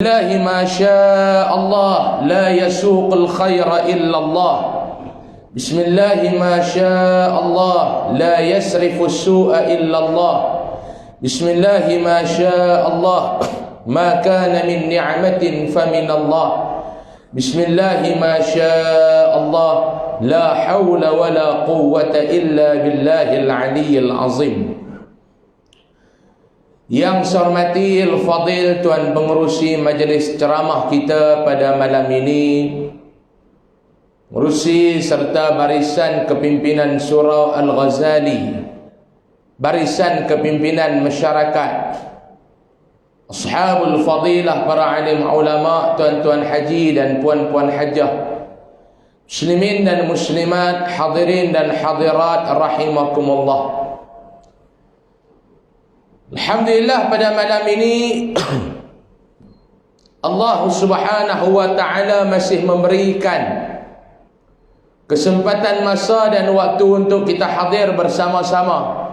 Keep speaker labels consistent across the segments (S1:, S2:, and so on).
S1: الله ما شاء الله لا يسوق الخير إلا الله بسم الله ما شاء الله لا يسرف السوء إلا الله بسم الله ما شاء الله ما كان من نعمة فمن الله بسم الله ما شاء الله لا حول ولا قوة إلا بالله العلي العظيم. Yang saya hormati Al-Fadil Tuan Pengerusi Majlis Ceramah kita pada malam ini, Pengerusi serta barisan kepimpinan Surau Al-Ghazali, barisan kepimpinan masyarakat, Ashabul Fadilah, para alim ulama, tuan-tuan haji dan puan-puan hajah, muslimin dan muslimat, hadirin dan hadirat rahimakumullah. Alhamdulillah, pada malam ini Allah Subhanahu wa ta'ala masih memberikan kesempatan masa dan waktu untuk kita hadir bersama-sama.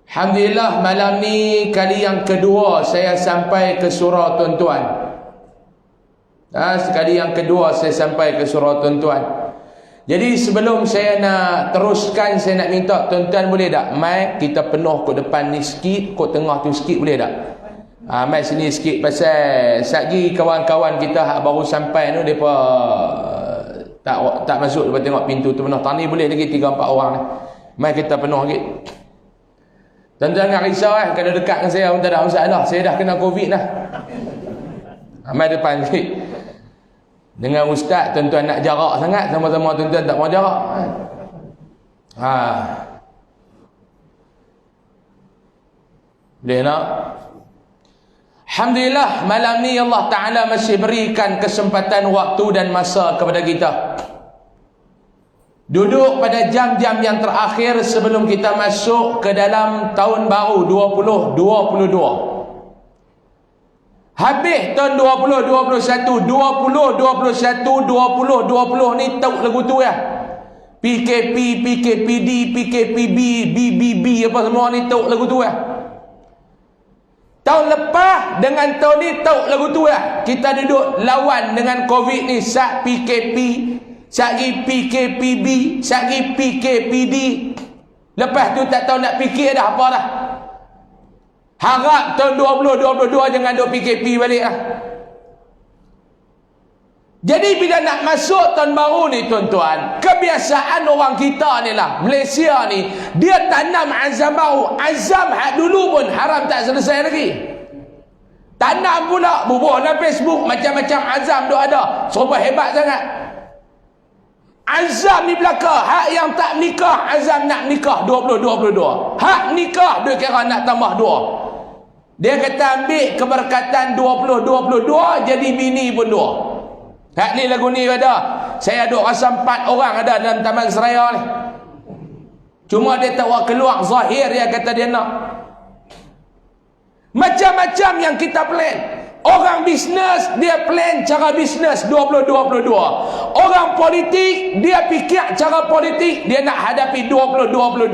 S1: Alhamdulillah, malam ni kali yang kedua saya sampai ke surau tuan-tuan. Sekali yang kedua saya sampai ke surau tuan-tuan. Jadi sebelum saya nak teruskan, saya nak minta tuan-tuan boleh tak mic kita penuh kat depan ni sikit, kat tengah tu sikit, boleh tak? Mic sini sikit, pasal satgi kawan-kawan kita hak baru sampai tu depa tak masuk, depa tengok pintu tu penuh. Tani boleh lagi 3-4 orang ni. Mic kita penuh sikit. Tuan-tuan jangan risau kalau dekat dengan saya pun tak ada masalah. Saya dah kena Covid dah. Mic depan sikit. Dengan ustaz, tuan-tuan nak jarak sangat, sama-sama tuan-tuan tak mau jarak. Boleh nak? Alhamdulillah, malam ni Allah Ta'ala masih berikan kesempatan waktu dan masa kepada kita. Duduk pada jam-jam yang terakhir sebelum kita masuk ke dalam tahun baru 2022. Habis tahun 2021, 20 ni tahu lagu tu ya. PKP, PKPD, PKPB, BBB apa semua ni tahu lagu tu ya. Tahun lepas dengan tahun ni tahu lagu tu ya. Kita duduk lawan dengan Covid ni, sat PKP, sat PKPB, sat PKPD. Lepas tu tak tahu nak fikir dah apa dah. Harap tahun 2022 jangan duk PKP balik lah. Jadi bila nak masuk tahun baru ni tuan-tuan, kebiasaan orang kita ni lah, Malaysia ni, dia tanam azam baru. Azam hak dulu pun haram tak selesai lagi. Tanam pula, bubuh dalam Facebook, macam-macam azam duk ada. Serba hebat sangat. Azam ni belakang, hak yang tak nikah, azam nak nikah 2022. Hak nikah, dia kira nak tambah 2. Dia kata ambil keberkatan 2022, jadi bini pun 2. Hak ni lagu ni ada. Saya duk rasa 4 orang ada dalam Taman Seraya ni. Cuma dia tak keluar zahir, dia kata dia nak. Macam-macam yang kita plan. Orang bisnes, dia plan cara bisnes 2022. Orang politik, dia fikir cara politik, dia nak hadapi 2022.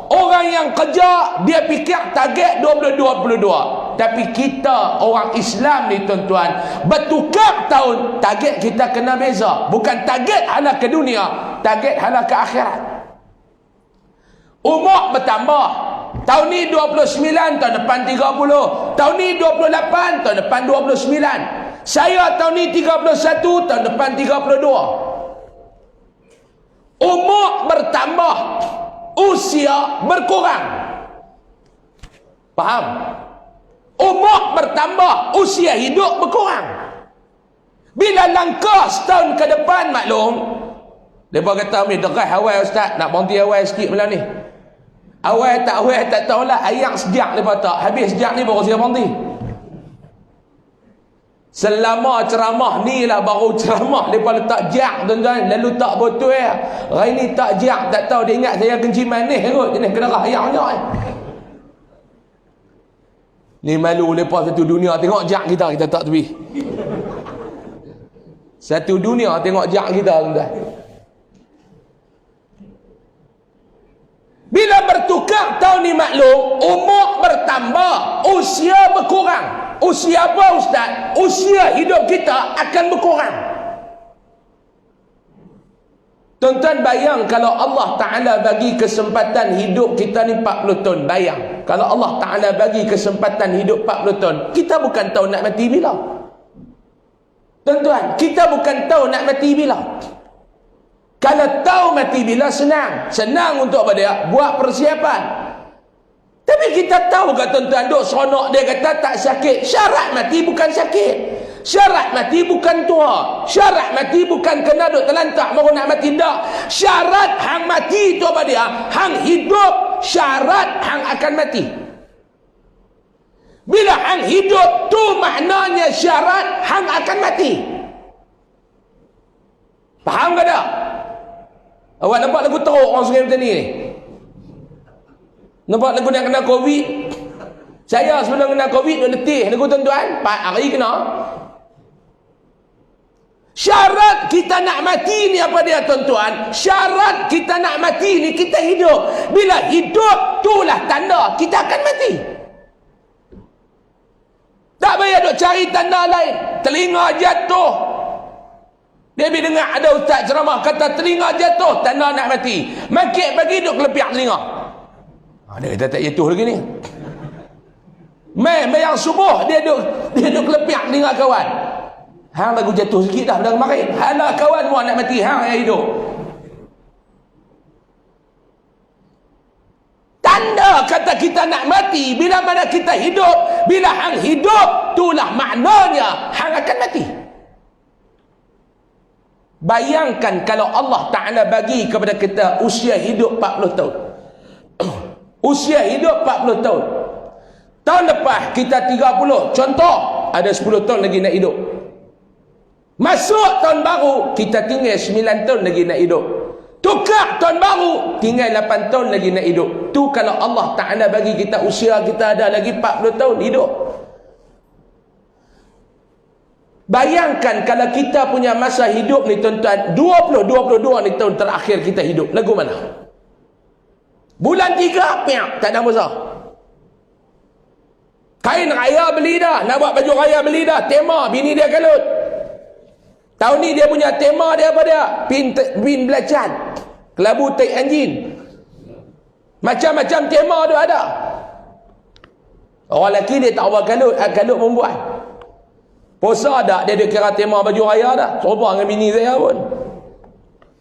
S1: Orang yang kerja, dia fikir target 2022. Tapi kita orang Islam ni tuan-tuan, bertukar tahun, target kita kena beza. Bukan target hala ke dunia, target hala ke akhirat. Umur bertambah. Tahun ni 29, tahun depan 30. Tahun ni 28, tahun depan 29. Saya tahun ni 31, tahun depan 32. Umur bertambah, usia berkurang. Faham? Umur bertambah, usia hidup berkurang. Bila langkah setahun ke depan, maklum, mereka kata, ni deras awal ustaz, nak berhenti awal sikit malam ni. Awal tak tahulah, ayam sejak mereka tak. Habis sejak ni baru saya berhenti. Selama ceramah ni lah baru ceramah, mereka letak jak tuan-tuan, lalu tak betul ya. Hari ni tak jak, tak tahu dia ingat saya kenci manis kot, jenis kena ayam-ayam. Ni malu lepas satu dunia tengok jak kita tak tepi. Satu dunia tengok jak kita tuan-tuan. Bila bertukar tahun ni maklum, umur bertambah, usia berkurang. Usia apa Ustaz? Usia hidup kita akan berkurang. Tuan-tuan bayang kalau Allah Ta'ala bagi kesempatan hidup kita ni 40 tahun. Bayang. Kalau Allah Ta'ala bagi kesempatan hidup 40 tahun. Kita bukan tahu nak mati bila. Tuan-tuan, kita bukan tahu nak mati bila. Kalau tahu mati bila senang. Senang untuk apa dia? Buat persiapan. Tapi kita tahu ke tuan-tuan, duk seronok dia kata tak sakit. Syarat mati bukan sakit. Syarat mati bukan tua. Syarat mati bukan kena duk terlantak baru nak mati. Tak. Syarat hang mati tu apa dia? Hang hidup, syarat hang akan mati. Bila hang hidup tu maknanya syarat hang akan mati. Faham ke tak? Awak nampak lagu teruk orang sungai macam ni? Nampak lagu nak kena Covid? Saya sebelum kena Covid duk letih lagu tuan-tuan. 4 hari kena. Syarat kita nak mati ni apa dia tuan-tuan? Syarat kita nak mati ni kita hidup. Bila hidup, itulah tanda kita akan mati. Tak payah duk cari tanda lain. Telinga jatuh. Dia bila dengar ada ustaz ceramah kata telinga jatuh, tanda nak mati. Makin bagi duk kelepiak telinga. Dia kata tak jatuh lagi ni. Bayang subuh dia duk kelepiak telinga kawan. Hang lagu jatuh sikit dah pada kemarin. Hala kawan mu nak mati, hang yang hidup. Tanda kata kita nak mati bila mana kita hidup. Bila hang hidup, itulah maknanya hang akan mati. Bayangkan kalau Allah Ta'ala bagi kepada kita usia hidup 40 tahun. Usia hidup 40 tahun. Tahun lepas kita 30. Contoh, ada 10 tahun lagi nak hidup. Masuk tahun baru, kita tinggal 9 tahun lagi nak hidup. Tukar tahun baru, tinggal 8 tahun lagi nak hidup. Tu kalau Allah Ta'ala bagi kita usia kita ada lagi 40 tahun hidup. Bayangkan kalau kita punya masa hidup ni tuan-tuan, 22 ni tahun terakhir kita hidup. Lagu mana? Bulan 3, piak, tak ada masa. Kain raya beli dah, nak buat baju raya beli dah. Tema, bini dia kalut. Tahun ni dia punya tema dia apa dia? Pin belacan. Kelabu tai anjing. Macam-macam tema tu ada. Orang lelaki dia tak buat kalut, kalut membuat. Puasa tak dia kira tema baju raya dah. Serupa dengan bini saya pun.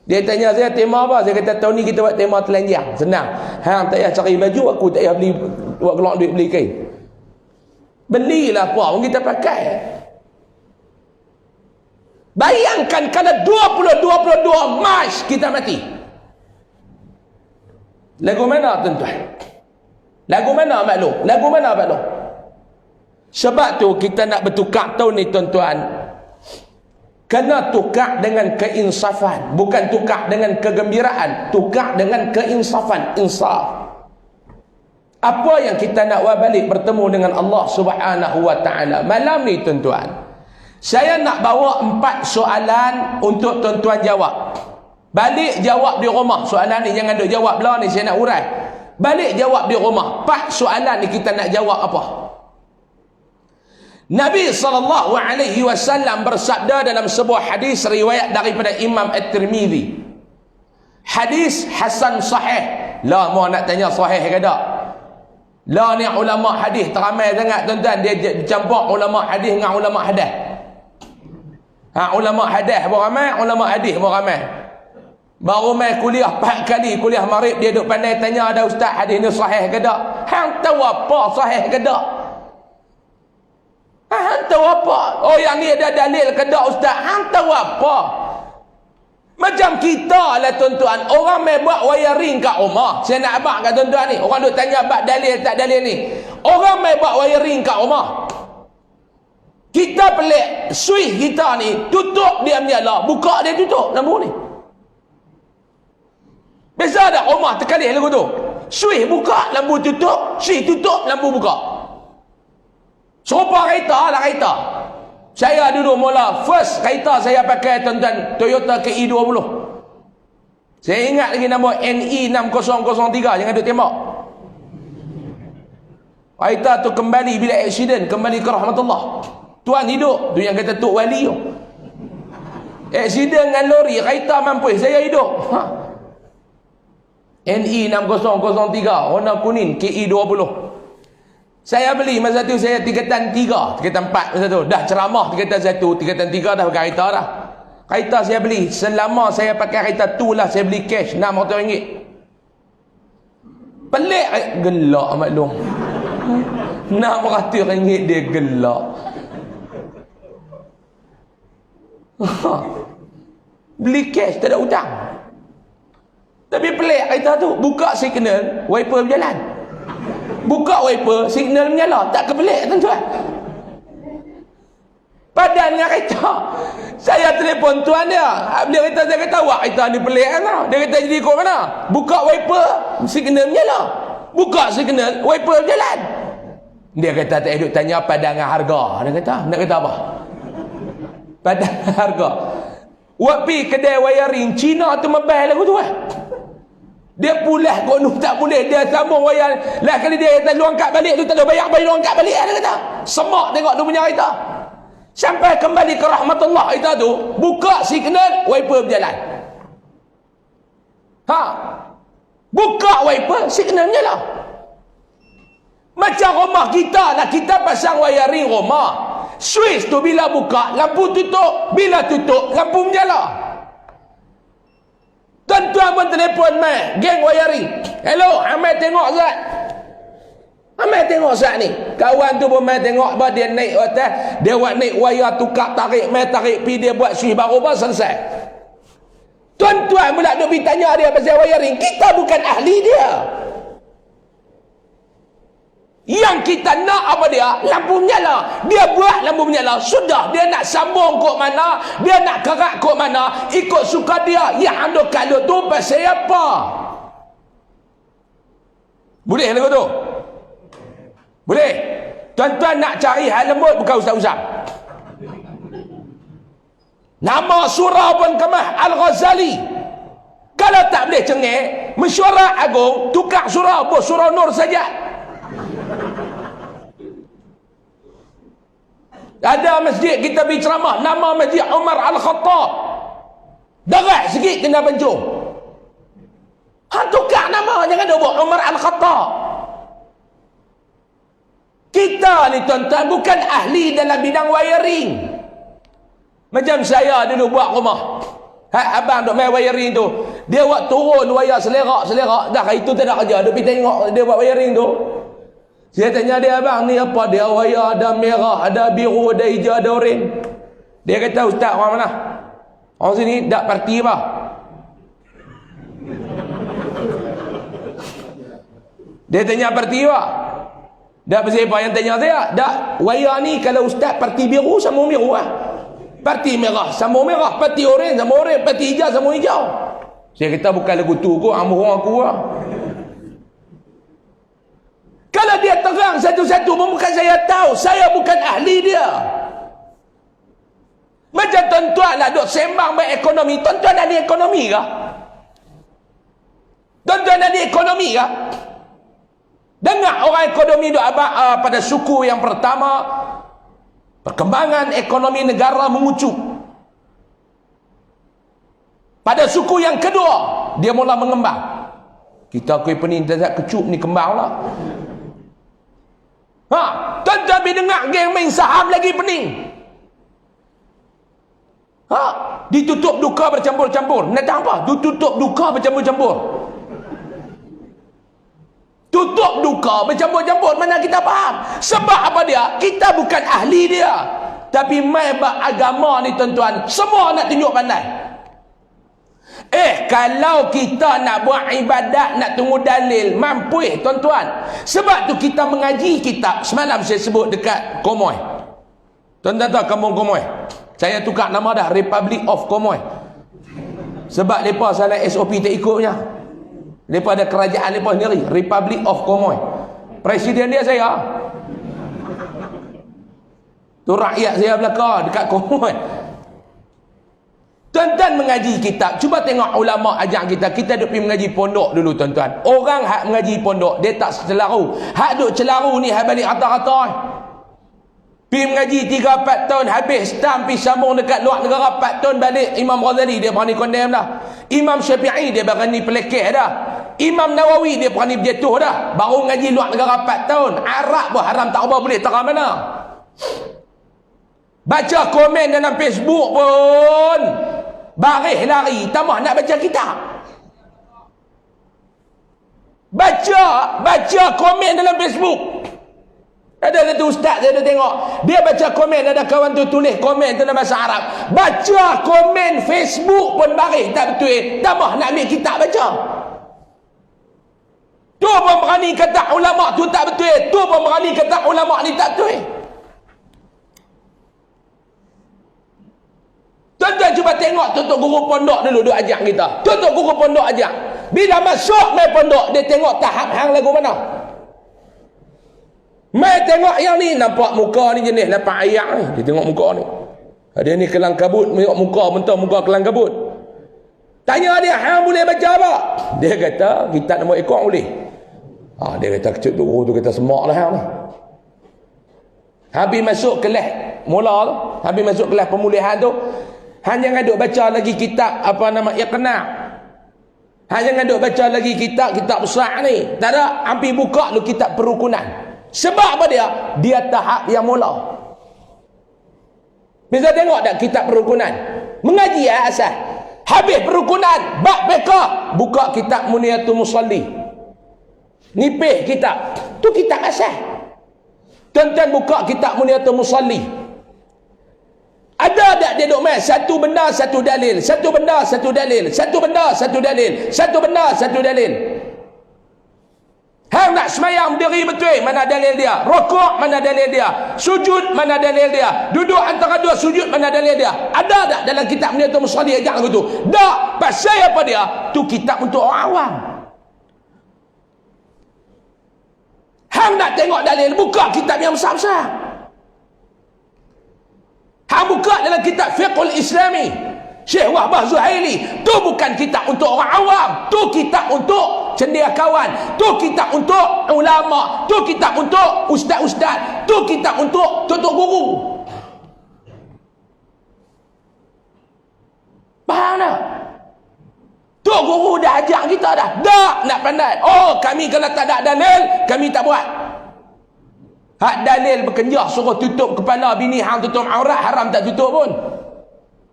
S1: Dia tanya saya tema apa? Saya kata tahun ni kita buat tema telanjang. Senang. Hang tak payah cari baju, aku tak payah beli buat keluar duit beli kain. Belilah apa pun kita pakai. Bayangkan kalau 22 Mac kita mati. Lagu mana tuan-tuan? Lagu mana maklum? Lagu mana maklum? Sebab tu kita nak bertukar tahun ni tuan-tuan. Kena tukar dengan keinsafan. Bukan tukar dengan kegembiraan. Tukar dengan keinsafan. Insaf. Apa yang kita nak buat balik bertemu dengan Allah Subhanahu Wa Ta'ala. Malam ni tuan-tuan, saya nak bawa 4 soalan untuk tuan-tuan jawab. Balik jawab di rumah. Soalan ni jangan duk jawab belah ni, saya nak urai. Balik jawab di rumah. 4 soalan ni kita nak jawab apa? Nabi SAW bersabda dalam sebuah hadis riwayat daripada Imam At-Tirmidzi. Hadis hasan sahih. Lah mau nak tanya sahih ke tak? Lah ni ulama hadis teramai sangat tuan-tuan. Dia campur ulama hadis dengan ulama hadas. Ulama hadas pun ramai, ulama hadis pun ramai. Baru main kuliah 4 kali, kuliah maghrib dia duk pandai tanya ada ustaz hadis ni sahih ke tak? Hang tahu apa sahih ke tak? Hang tahu apa? Oh yang ni ada dalil ke tak ustaz? Hang tahu apa? Macam kita lah tuan-tuan, orang main buat wiring kat rumah. Saya nak abang kat tuan-tuan ni, orang duk tanya abang dalil tak dalil ni. Orang main buat wiring kat rumah. Kita pelik, switch kita ni tutup dia menyala, buka dia tutup lampu ni. Biasa ada rumah terkalih lagu tu. Switch buka, lampu tutup, switch tutup, lampu buka. Serupa kereta lah kereta. Saya dulu mula first kereta saya pakai tuan-tuan Toyota KI20. Saya ingat lagi nama NE6003, jangan duk tembak. Aita tu kembali bila aksiden, kembali ke rahmatullah. Tuan hidup. Tu yang kata Tok Wali tu. Aksiden dengan lori, Aita mampu, saya hidup. NE 6003 warna kuning KE 20. Saya beli masa tu, saya tingkatan 3, tingkatan 4 masa tu. Dah ceramah tingkatan 1, tingkatan 3 dah pakai kereta dah. Kereta saya beli, selama saya pakai kereta tu lah saya beli cash RM600. Pelik, gelak maklum. RM600 dia gelak. Beli cash, tak ada hutang. Tapi pelik kereta tu, buka signal, wiper berjalan. Buka wiper, signal menyala. Tak kepelik tuan-tuan. Padan dengan kereta. Saya telefon tuan dia. Dia kata, saya kata, wah kereta ni pelik kan? Dia kata, jadi ikut mana? Buka wiper, signal menyala. Buka signal, wiper berjalan. Dia kata, tak duduk tanya padan dengan harga. Dia kata, nak kata apa? Padan dengan harga. Wak pi kedai wiring Cina tu mobile lagu tu dia pulas kono tak boleh, dia sambung wayar lah. Kali dia kata lu angkat balik, lu tak ada bayar lu angkat balik, dia kata semak tengok tu punya kereta sampai kembali ke rahmatullah. Kereta tu buka signal, wiper berjalan. Buka wiper, signal nyala. Macam rumah kita lah, kita pasang wiring rumah, switch tu bila buka lampu tutup, bila tutup lampu menyala. Tuan-tuan pun telefon mai, geng wiring. Hello, Ahmad tengok Zat. Ahmad tengok Zat ni. Kawan tu pun mai tengok apa dia naik atas, dia buat naik wayar tukar tarik, mai tarik pi dia buat switch baru apa selesai. Tuan-tuan pula duk bertanya dia pasal wiring. Kita bukan ahli dia. Yang kita nak apa dia? Lampu menyala. Dia buat lampu menyala. Sudah. Dia nak sambung kok mana, dia nak kerak kok mana, ikut suka dia. Yang ada kalau tu pasal apa? Boleh lagu tu? Boleh? Tuan-tuan nak cari hal lembut, bukan ustaz-ustaz. Nama surah pun kemah Al-Ghazali. Kalau tak boleh cengeng, mesyuarat agung, tukar surah, buat surah Nur saja. Ada masjid kita pergi ceramah, nama masjid Umar Al-Khattab. Derat sikit kena pencung. Tukar nama, jangan ada buat Umar Al-Khattab. Kita ni tuan-tuan bukan ahli dalam bidang wiring. Macam saya dulu buat rumah. Abang duk main wiring tu, dia buat turun wayar selerak. Dah itu tak ada kerja, duk pergi tengok dia buat wiring tu. Saya tanya dia, abang ni apa dia? Wayar ada merah, ada biru, ada hijau, ada oranye. Dia kata, ustaz orang mana? Orang sini tak parti apa? Dia tanya parti apa? Tak pasal apa yang tanya saya? Tak, wayar ni kalau ustaz parti biru sama biru lah. Parti merah sama merah, parti oranye sama oranye, parti hijau sama hijau. Saya kata bukan lagu tu kot, amruh aku lah. Kalau dia terang satu-satu, bukan saya tahu. Saya bukan ahli dia. Macam tuan-tuan lah duk sembang berekonomi. Tuan-tuan ahli ekonomi kah? Tuan-tuan ahli ekonomi kah? Dengar orang ekonomi duk pada suku yang pertama, perkembangan ekonomi negara mengucup. Pada suku yang kedua, dia mula mengembang. Kita akui pening tak kecup ni kembang lah. Tuan-tuan pergi dengar geng main saham lagi pening. Ditutup duka bercampur-campur. Nak tahu apa? Ditutup duka bercampur-campur. Tutup duka bercampur-campur. Mana kita faham? Sebab apa dia? Kita bukan ahli dia. Tapi mai agama ni tuan-tuan, semua nak tunjuk pandai. Kalau kita nak buat ibadat, nak tunggu dalil, mampu tuan-tuan. Sebab tu kita mengaji kitab. Semalam saya sebut dekat Komoy. Tuan-tuan tahu kampung Komoy? Saya tukar nama dah, Republic of Komoy. Sebab mereka sana SOP tak ikutnya. Mereka ada kerajaan mereka sendiri, Republic of Komoy. Presiden dia saya. Tu rakyat saya belakang dekat Komoy. Tuan-tuan mengaji kitab, cuba tengok ulama ajar kita. Kita duk pergi mengaji pondok dulu tuan-tuan. Orang hak mengaji pondok, dia tak celaru. Hak duk celaru ni hak balik rata-rata. Pergi mengaji 3-4 tahun, habis stam pergi sambung dekat luar negara 4 tahun balik. Imam Ghazali dia berani condemn dah. Imam Syafi'i dia berani pelekeh dah. Imam Nawawi dia berani berjatuh dah. Baru mengaji luar negara 4 tahun. Arab pun haram tak apa boleh terang mana. Baca komen dalam Facebook pun baris lari, tambah nak baca kitab. Baca komen dalam Facebook. Ada satu ustaz saya dah tengok, dia baca komen, ada kawan tu tulis komen tu dalam bahasa Arab. Baca komen Facebook pun baris tak betul, tambah nak ambil kitab baca. Tu pun berani kata ulama tu tak betul, tu pun berani kata ulama ni tak betul. Tuan-tuan cuba tengok tutup guru pondok dulu duk ajar kita. Tutup guru pondok ajar. Bila masuk main pondok, dia tengok tahap hang lagu mana. Main tengok yang ni, nampak muka ni jenis lapan ayat ni. Dia tengok muka ni. Dia ni kelang kabut, tengok muka, mentah muka kelang kabut. Tanya dia, hang boleh baca apa? Dia kata, kitab nombor ekor boleh. Dia kata, kecil tu, guru tu kata, semak lah hang ni. Habis masuk kelas mula tu, habis masuk kelas pemulihan tu, hang jangan duk baca lagi kitab apa nama Iqna. Hang jangan duk baca lagi kitab besar ni. Tak ada, hampir buka lu kitab perukunan. Sebab apa dia? Dia tahap yang mula. Bisa tengok tak kitab perukunan? Mengaji asas. Habis perukunan, bab fiqh, buka kitab Muniyatul Musalli. Nipih kitab. Tu kitab asas. Tuan-tuan buka kitab Muniyatul Musalli. Ada tak dia duk main satu benda satu dalil, satu benda satu dalil, satu benda satu dalil, satu benda satu dalil. Hang nak semayang berdiri betul, mana dalil dia? Rukuk, mana dalil dia? Sujud, mana dalil dia? Duduk antara dua sujud, mana dalil dia? Ada tak dalam kitab Muniyatul Musalli ajar begitu? Tak. Pasal apa dia? Tu kitab untuk orang awam. Hang nak tengok dalil, buka kitab yang besar-besar. Hang buka dalam kitab Fiqhul Islami Syekh Wahbah Zuhaili. Tu bukan kitab untuk orang awam, tu kitab untuk cendekiawan, tu kitab untuk ulama, tu kitab untuk ustaz-ustaz, tu kitab untuk tutup guru. Faham tak? Tu guru dah ajar kita dah. Tak nak pandai. Oh, kami kalau tak ada dalil, kami tak buat. Hak dalil berkenjah suruh tutup kepala bini hang, tutup aurat, haram tak tutup pun.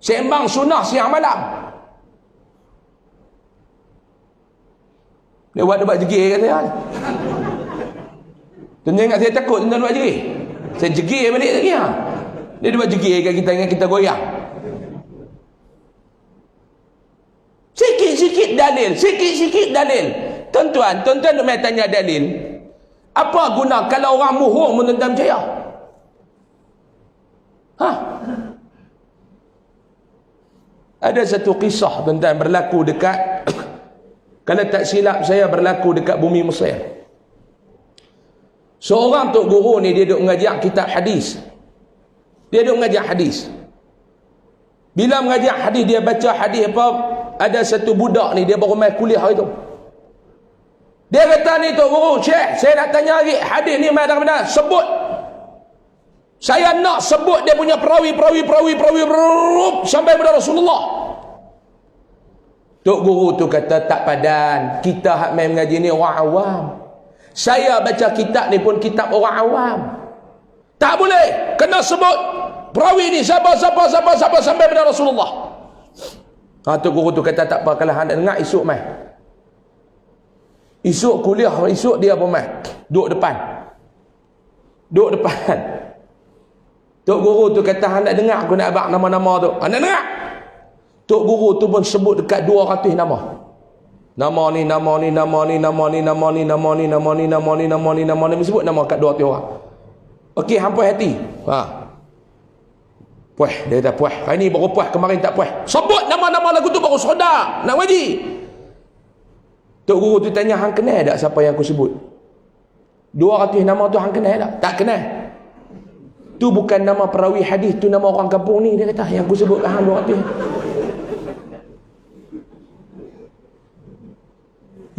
S1: Sembang sunnah siang malam. Dia buat jegir kata saya. Tuan-tuan ingat saya takut tuan-tuan buat jegir? Saya jegir balik lagi ha. Dia buat jegir kat kita, ingat kita goyang. Sikit-sikit dalil, sikit-sikit dalil. Tuan-tuan duk main tanya dalil. Apa guna kalau orang muhur pun tuan-tuan percaya? Ada satu kisah tuan-tuan berlaku dekat kalau tak silap saya berlaku dekat bumi Mesir. Seorang tok guru ni dia duk mengajar kitab hadis. Dia duk mengajar hadis. Bila mengajar hadis, dia baca hadis apa, ada satu budak ni dia baru mai kuliah hari tu. Dia kata ni tok guru, Syekh, saya nak tanya lagi, hadis ni mana mana? Sebut. Saya nak sebut dia punya perawi sampai kepada Rasulullah. Tok guru tu kata tak padan. Kita hak main mengaji ni orang awam. Saya baca kitab ni pun kitab orang awam. Tak boleh. Kena sebut perawi ni siapa sampai kepada Rasulullah. Tok guru tu kata tak apa, kalau hang nak dengar esok mai. Esok kuliah, esok dia pun mai. Duduk depan. Tok guru tu kata, hang nak dengar aku nak abang nama-nama tu. Hang nak dengar? Tok guru tu pun sebut dekat 200 nama. Nama ni, sebut nama kat 200 orang. Okey, hang puas hati. Puas, dia kata puas. Hari ni baru puas, kemarin tak puas. Sebut nama-nama lagu tu baru sedar nak ngaji. Tok guru tu tanya, hang kenal tak siapa yang aku sebut? 200 nama tu hang kenal tak? Tak kenal. Tu bukan nama perawi hadis, tu nama orang kampung ni, dia kata, yang aku sebut hang 200.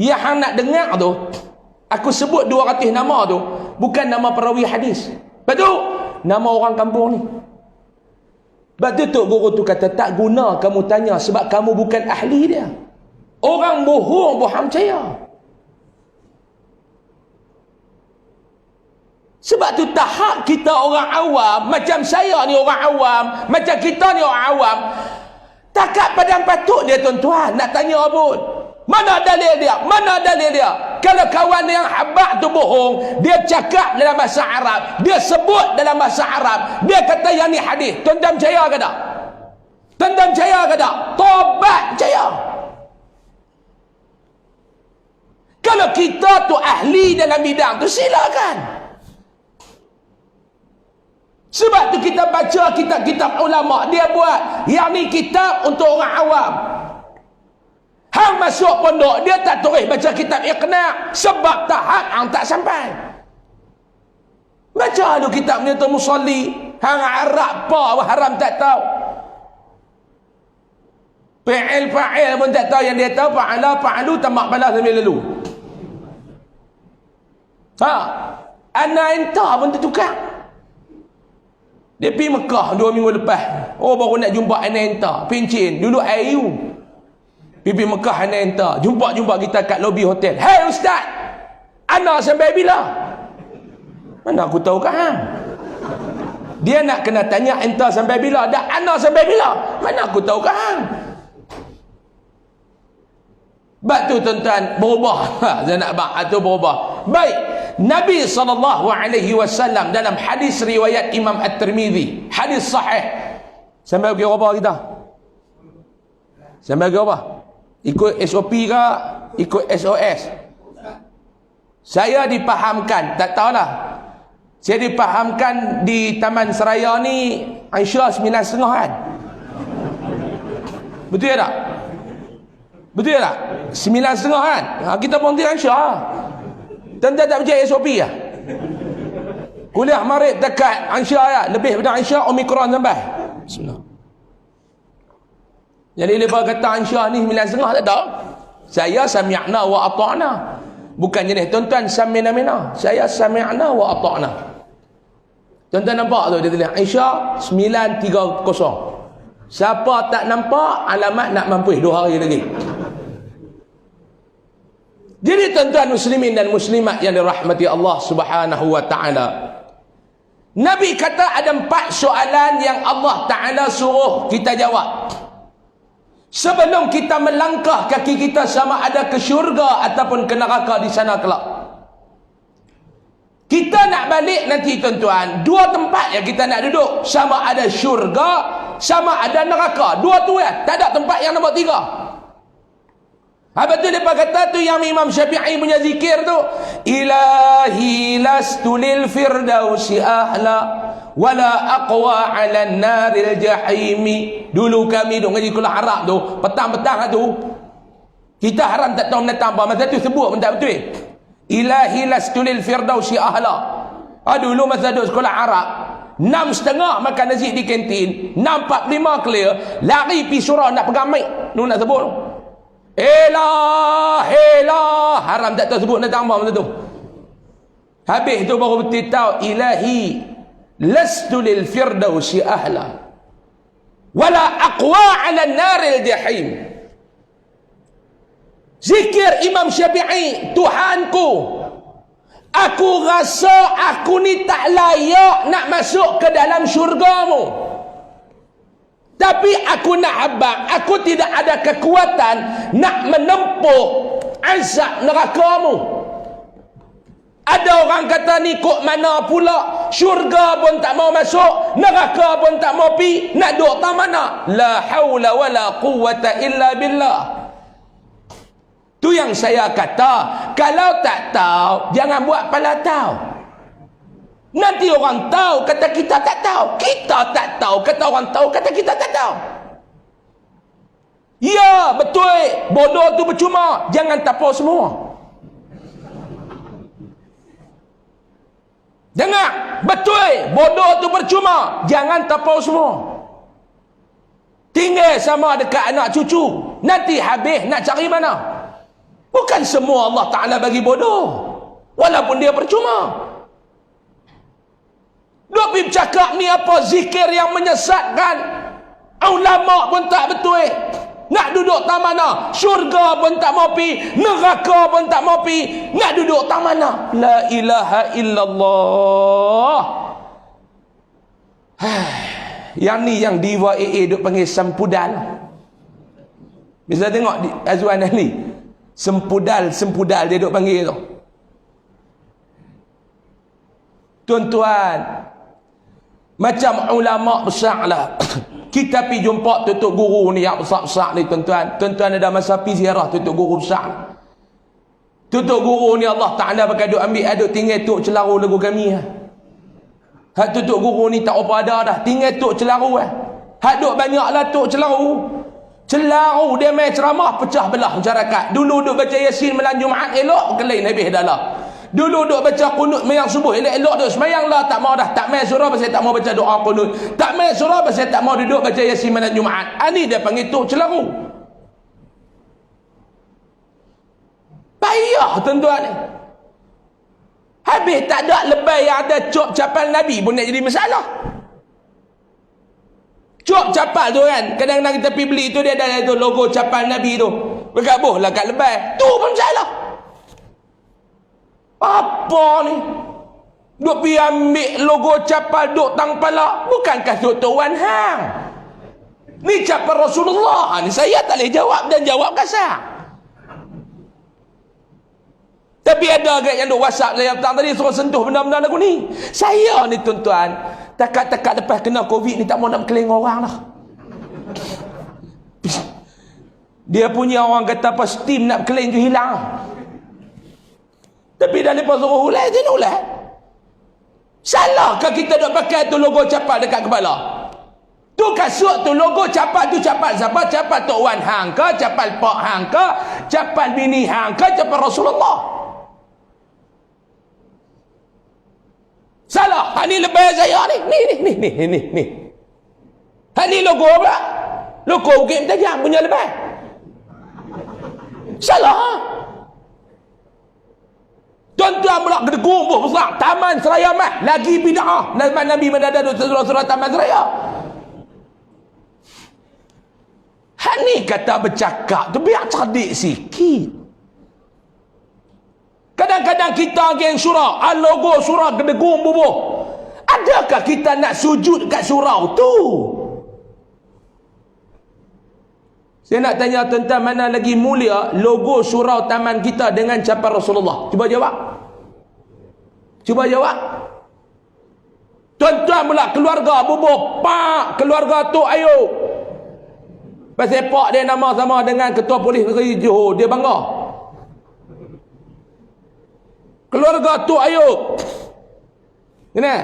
S1: Yang hang nak dengar tu, aku sebut 200 nama tu, bukan nama perawi hadis. Betul? Nama orang kampung ni. Sebab tu Tok Guru tu kata, tak guna kamu tanya sebab kamu bukan ahli dia. Orang bohong pun hang percaya. Sebab tu tahap kita orang awam, macam saya ni orang awam, macam kita ni orang awam, takat padang patut dia tuan-tuan nak tanya pun. Mana dalil dia? Mana dalil dia? Kalau kawan yang habaq tu bohong, dia cakap dalam bahasa Arab, dia sebut dalam bahasa Arab, dia kata yang ni hadis. Tuan-tuan percaya ke tak? Tuan-tuan percaya ke tak? Tobat percaya. Kalau kita tu ahli dalam bidang tu, silakan. Sebab tu kita baca kitab-kitab ulama, dia buat yang ni kitab untuk orang awam. Hang masuk pondok, dia tak tulis baca kitab Iqna' sebab tahap hang tak sampai. Baca tu kitab ni tu musalli, hang Arab apa haram tak tahu. Fa'il pun tak tahu, yang dia tahu fa'alu tamak balas sambil lalu. Ana entah pun tertukar. Dia pergi Mekah 2 minggu lepas. Oh, baru nak jumpa Ananta, Pincin. Dulu AU. Pergi Mekah Ananta. Jumpa kita kat lobi hotel. Hey Ustaz, Ana sampai bila? Mana aku tahu kan? Dia nak kena tanya Anta sampai bila? Dah Ana sampai bila? Mana aku tahu kan? Bak tu tuan-tuan berubah. Saya nak tu berubah. Baik. Nabi SAW dalam hadis riwayat Imam At-Tirmidzi, hadis sahih. Sampai pergi apa kita? Sampai pergi apa? Ikut SOP ke? Ikut SOS? Saya dipahamkan, tak tahulah. Saya dipahamkan di Taman Seraya ni Aisyah 9.30 kan? Betul tak? Betul tak? 9.30 kan? Kita pun nanti Aisyah. Tuan-tuan tak percaya SOP lah. Kuliah Maghrib dekat Aisyah ya. Lebih daripada Aisyah, Omikron sampai. Bismillah. Jadi lepas kata Aisyah ni 9.30 tak tahu. Saya sami'na wa ata'na. Bukan jenis tuan-tuan samina-mina. Saya sami'na wa ata'na. Tuan-tuan nampak tu dia tulis Aisyah 9.30. Siapa tak nampak, alamat nak mampus 2 hari lagi. Jadi tuan-tuan muslimin dan muslimat yang dirahmati Allah Subhanahu wa taala. Nabi kata ada 4 soalan yang Allah Taala suruh kita jawab. Sebelum kita melangkah kaki kita sama ada ke syurga ataupun ke neraka di sana kelak. Kita nak balik nanti tuan-tuan, 2 tempat yang kita nak duduk. Sama ada syurga, sama ada neraka. 2 tu ya, tak ada tempat yang nombor 3. Habis tu mereka kata tu yang Imam Syafi'i punya zikir tu, Ilahi lastu lil firdausi ahla wala aqwa ala naril jahimi. Dulu kami duk ngaji kuliah Arab tu, petang-petang tu kita haram tak tahu mendatang apa. Masa tu sebut pun tak betul. Ilahi lastu lil firdausi ahla. Dulu masa duk sekolah Arab 6.30 makan nasi di kantin, 6.45 clear, lari pi surau nak pegang mic. Nu nak sebut Elah, haram tak tahu sebut nak tambah macam tu. Habis tu baru betul tahu Ilahi lastu lil firdausi ahla wala aqwa ala naril jahim. Zikir Imam Syafi'i, Tuhanku, aku rasa aku ni tak layak nak masuk ke dalam syurgamu. Tapi aku nak habaq, aku tidak ada kekuatan nak menempuh azab nerakamu. Ada orang kata ni kok mana pula, syurga pun tak mau masuk, neraka pun tak mau pi, nak duduk tak mana? La haula wala quwwata illa billah. Tu yang saya kata, kalau tak tahu, jangan buat pala tahu. Nanti orang tahu kata kita tak tahu. Kita tak tahu kata orang tahu kata kita tak tahu. Ya, betul. Bodoh tu percuma. Jangan tapau semua. Dengar. Betul. Bodoh tu percuma. Jangan tapau semua. Tinggal sama dekat anak cucu. Nanti habis nak cari mana? Bukan semua Allah Ta'ala bagi bodoh, walaupun dia percuma. Duk pergi bercakap ni apa zikir yang menyesatkan, ulama pun tak betul. Nak duduk tak mana, syurga pun tak mau pi, neraka pun tak mau pi, nak duduk tak mana. La ilaha illallah. Yang ni yang diva AA duk panggil sempudal. Bisa tengok di Azwan Ali, sempudal dia duk panggil tu. Tuan-tuan, macam ulama besar lah. Kita pergi jumpa tutup guru ni yang besar-besar ni, tuan-tuan. Tuan-tuan ada masa pergi ziarah tutup guru besar. Tutup guru ni Allah Ta'ala pakai duk ambil, duk tinggal tuk celaru lagu kami. Hak tutup guru ni tak apa ada dah, tinggal tuk celaru. Hak duk banyak lah tuk celaru. Celaru dia main ceramah pecah belah masyarakat. Dulu duk baca Yasin malam Jumaat elok, kelain habis dah lah. Dulu duk baca kunut mayang subuh, elok-elok duk semayang lah, tak mau dah. Tak main surah pasal tak mau baca doa kunut. Tak main surah pasal tak mau duduk baca Yasin malam Jumaat. Ini dia panggil tuk celaru. Payah tuan-tuan ni. Habis tak ada lebay yang ada cop capal Nabi pun nak jadi masalah. Cop capal tu kan, kadang-kadang kita pergi beli tu, dia ada tu logo capal Nabi tu. Bergabuh lah kat lebay. Tu pun salah. Apa ni? Duk pergi ambil logo capal duk tang pala. Bukankah Dr. Wan Hang? Ni capal Rasulullah. Ni saya tak boleh jawab dan jawab kasar. Tapi ada agak yang duk WhatsApp saya petang tadi suruh sentuh benda-benda lagu ni. Saya ni tuan-tuan, takat-takat lepas kena Covid ni tak mau nak berkeling orang dah. Dia punya orang kata apa, steam nak berkeling tu hilang. Tapi dah lepas suruh ulai, dia nak ulai. Salahkah kita duk pakai tu logo capal dekat kepala? Tu kasut tu logo capal tu capal siapa? Capal Tok Wan Hang ke? Capal Pak Hang ke? Capal bini Hang ke? Capal Rasulullah? Salah. Ha ni lebih saya ni. Ni. Ha ni logo apa? Logo Bukit Tajam punya lebih. Salah. Ha? Tuan-tuan pula gedegung besar. Taman Seraya Mah. Lagi bid'ah. Nabi mendada surah-surah Taman Seraya. Ha ni kata bercakap tu biar cerdik sikit. Kadang-kadang kita geng surau, logo surau gedegung bubuh. Adakah kita nak sujud kat surau tu? Saya nak tanya tuan-tuan, mana lagi mulia logo surau taman kita dengan capal Rasulullah? Cuba jawab. Cuba jawab. Tuan-tuan pula keluarga bubuh, pak keluarga tu ayo. Pasal pak dia nama sama dengan ketua polis negeri Johor, dia bangga. Keluarga tu Ayub. Kena?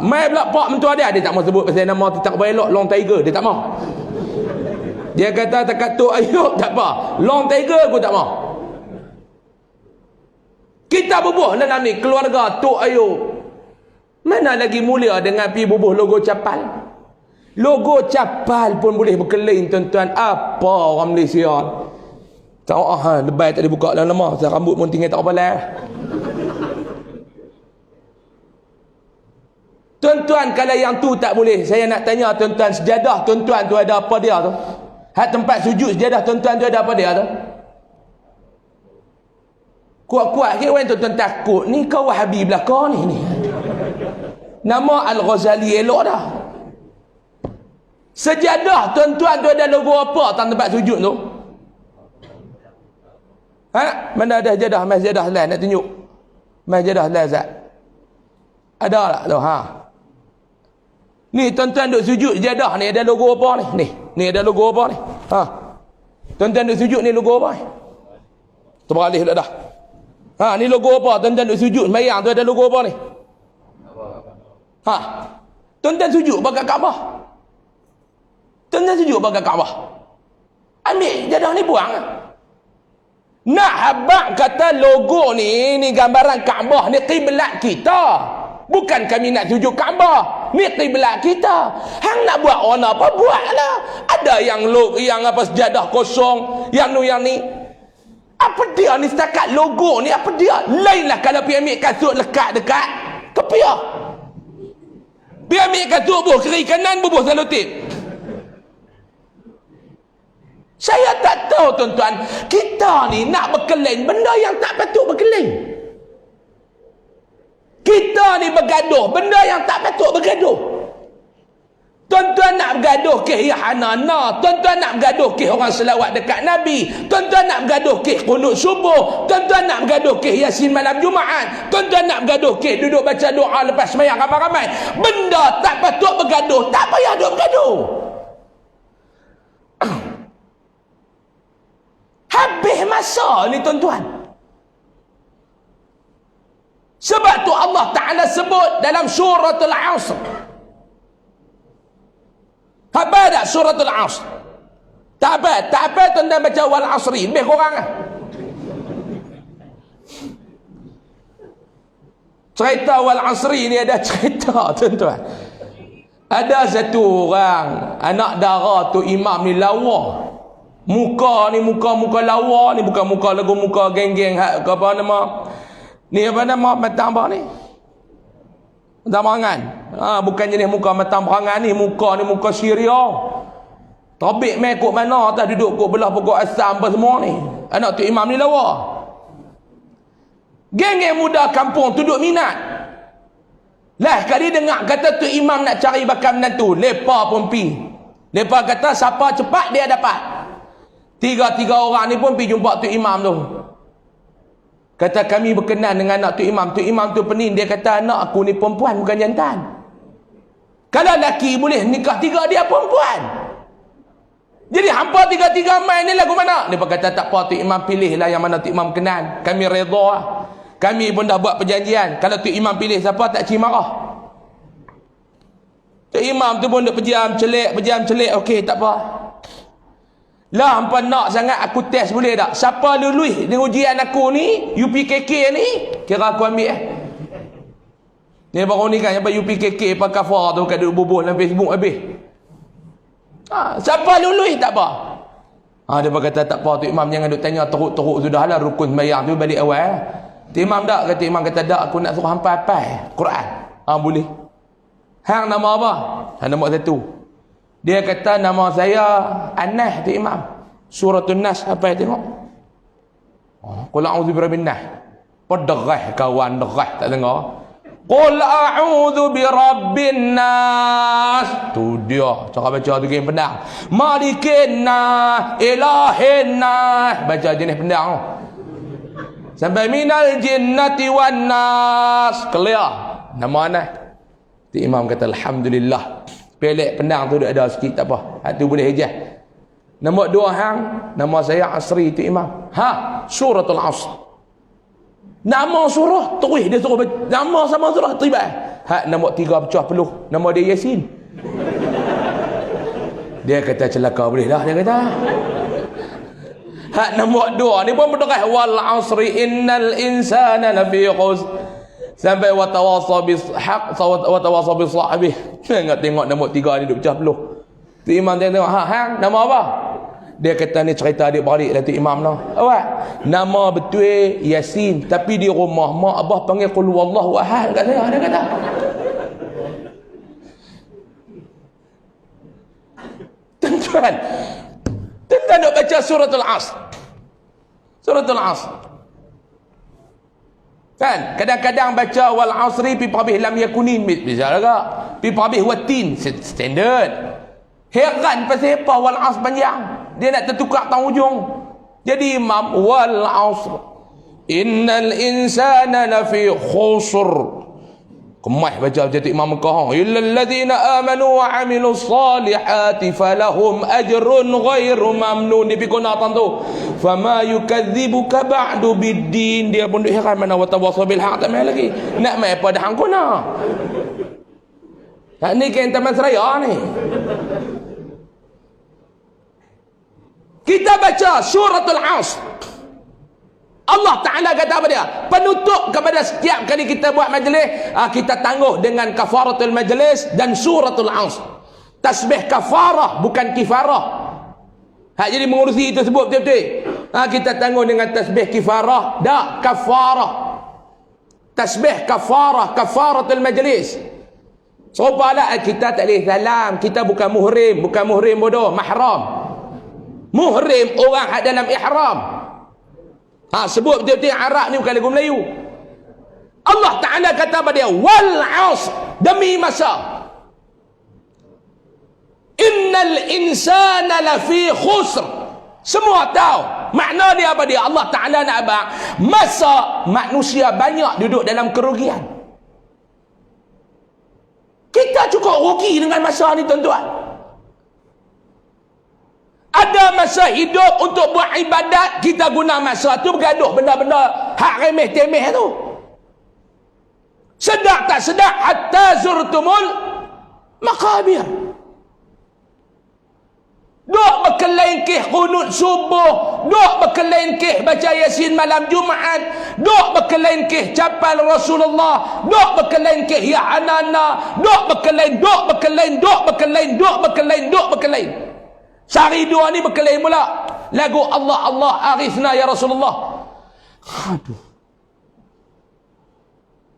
S1: Mai pula pak mentua dia tak mau sebut pasal nama tu tak elok, Long Tiger, dia tak mau. Dia kata dekat tu Ayub tak apa, Long Tiger aku tak mau. Kita bubuh dalam ni keluarga tu Ayub. Mana lagi mulia dengan pi bubuh logo capal? Logo capal pun boleh berkelain tuan-tuan. Apa orang Malaysia? Tak lebay tak dibuka dalam lama. Rambut pun tinggal tak apa lah. Tuan-tuan, kalau yang tu tak boleh, saya nak tanya tuan-tuan, sejadah tuan-tuan tu ada apa dia tu? Hak tempat sujud sejadah tuan-tuan tu ada apa dia tu? Kuat-kuat ke orang tuan-tuan takut ni kau Wahabi belakang ni. Nama Al-Ghazali elok dah. Sejadah tuan-tuan tu ada logo apa tempat sujud tu? Mana ada jadah, mas jadah lain nak tunjuk. Mas jadah lain Zat. Ada tak tu? Ni tuan-tuan duk sujud jadah ni ada logo apa ni? Ni ada logo apa ni? Tuan-tuan duk sujud ni logo apa ni? Terberalih dah. Ni logo apa? Tuan-tuan duk sujud sembahyang tu ada logo apa ni? Tuan-tuan sujud bagi Kaabah. Tuan-tuan sujud bagi Kaabah. Ambil jadah ni buang. Nak habaq kata logo ni gambaran Kaabah ni kiblat kita. Bukan kami nak tuju Kaabah. Ni kiblat kita. Hang nak buat warna apa, buatlah. Ada yang apa sejadah kosong, yang ni. Apa dia ni setakat logo ni, apa dia? Lainlah kalau pergi ambil kasut lekat dekat kepiah. Pergi ambil kasut bubuh kiri kanan, bubuh selotip. Saya tak tahu tuan-tuan, kita ni nak berkelain benda yang tak patut berkelain. Kita ni bergaduh benda yang tak patut bergaduh. Tuan-tuan nak bergaduh ke Hanana, tuan-tuan nak bergaduh ke orang selawat dekat Nabi, tuan-tuan nak bergaduh ke qunut subuh, tuan-tuan nak bergaduh ke Yasin malam Jumaat, tuan-tuan nak bergaduh ke duduk baca doa lepas sembahyang ramai-ramai. Benda tak patut bergaduh, tak payah duk bergaduh. Habis masa ni tuan-tuan. Sebab tu Allah Ta'ala sebut dalam suratul Asr. Apa dah suratul Asr? Tak apa tuan-tuan baca wal asri, lebih kurang lah. Cerita wal asri ni ada cerita tuan-tuan. Ada satu orang, anak dara tu imam ni lawa. Muka ni muka lawa ni, bukan muka lagu muka geng-geng hak apa nama. Ni apa nama matang apa ni? Matang berangan. Bukan jenis muka matang berangan ni, muka Syria. Tabik mai kok mana atas duduk kok belah pokok asam apa semua ni. Anak tu imam ni lawa. Geng-geng muda kampung tu duduk minat. Lah kali dengar kata tu imam nak cari bakal menantu, lepa pun pi. Lepa kata siapa cepat dia dapat. Tiga orang ni pun pergi jumpa tu imam tu. Kata kami berkenan dengan anak tu imam. Tu imam tu pening, dia kata anak aku ni perempuan bukan jantan. Kalau lelaki boleh nikah tiga, dia perempuan. Jadi hampa tiga-tiga main ni lagu mana? Dia kata tak apa, tu imam pilihlah yang mana tu imam kenan. Kami redha lah. Kami pun dah buat perjanjian. Kalau tu imam pilih siapa, tak cimarah. Tu imam tu pun duk pejam celik. Okey tak apa. Lah hampa nak sangat aku test boleh tak? Siapa lulus dengan ujian aku ni, UPKK ni, kira aku ambil Ni baru ni kan apa UPKK apa kafar tu kat duduk bubuh dalam Facebook habis. Siapa lulus tak apa. Dia berkata tak apa tu imam, jangan duk tanya teruk-teruk, sudahlah rukun sembahyang tu balik awal. Tu imam tak, kata imam kata tak, aku nak suruh hampa hafal Quran. Boleh. Hang nama apa? Nama satu. Dia kata nama saya Anas tu imam. Suratul Nas apa yang tengok? Qul a'udzu birabbin nas. Pederah kawan derah tak dengar. Qul a'udzu birabbin nas. Tu dia cara baca tu game pendang. Malikin nas, ilahin nas. Baca jenis pendang tu. Sampai minal jinnati wan nas. Clear. Nama Anas. Tu imam kata alhamdulillah. Pelek pendang tu ada sikit tak apa. Hak tu boleh hejah. Nombor 2 hang, nama saya Asri tu imam. Suratul Asr. Nama surah terus dia suruh nama sama surah tiba. Hak nombor 3 pecah peluh. Nama dia Yasin. Dia kata celaka boleh dah dia kata. Hak nombor 2 ni pun berderah wal asri innal insana lafi khusr. Sampai watawasa bis haq watawasa bis sahbih. Tengok nombor 3 ni duk pecah peluh. Tu imam dia tengok, hang nama apa? Dia kata ni cerita adik-beradik lah tu imam lah. Awak nama betul Yasin, tapi di rumah mak abah panggil qul huwallahu ahad kat saya. Dia kata tuan-tuan duk baca suratul Asr. Suratul Asr kan kadang-kadang baca wal asri pi pabih lam yakunin bisa juga pi pabih watin standard. Heran pasal apa wal asr panjang, dia nak tertukar tang ujung. Jadi imam wal asr innal insana lafi khusr. Kemah baca macam tu imam Mekah. Illal ladzina amanu wa amilus salihati falahum ajrun ghairu mamnun. Dia pikir nak tu. Fama yukadzibuka ba'du biddin. Dia pun duk heran mana wa tawassaw bil haq tak mai lagi. Nak mai pada hang kuna. Hak ni kan taman seraya ni. Kita baca suratul Asr. Allah Ta'ala kata apa dia? Penutup kepada setiap kali kita buat majlis, kita tangguh dengan kafaratul majlis dan suratul Asr. Tasbih kafarah, bukan kifarah. Jadi mengurusi itu sebut betul-betul. Kita tangguh dengan tasbih kifarah, dak kafarah. Tasbih kafarah, kafaratul majlis. Serupalah kita tak boleh salam. Kita bukan muhrim bodoh, mahram. Muhrim orang dalam ihram. Sebut betul-betul Arab ni bukan lagu Melayu. Allah Ta'ala kata pada dia, wal asr, demi masa. Innal insana lafi khusr. Semua tahu makna dia apa dia. Allah Ta'ala nak abang masa manusia banyak duduk dalam kerugian. Kita cukup rugi dengan masa ni tuan-tuan. Ada masa hidup untuk buat ibadat, kita guna masa tu bergaduh benda-benda hak remeh-temeh tu. Sedap tak sedap, hatta zurtumul maqabir. Duk berkelengkeh kunut subuh, duk berkelengkeh baca Yasin malam Jumaat, duk berkelengkeh capal Rasulullah, duk berkelengkeh ya anana, duk berkelain. Sehari dua ni berkelain pula lagu Allah Allah arifna ya Rasulullah. Aduh,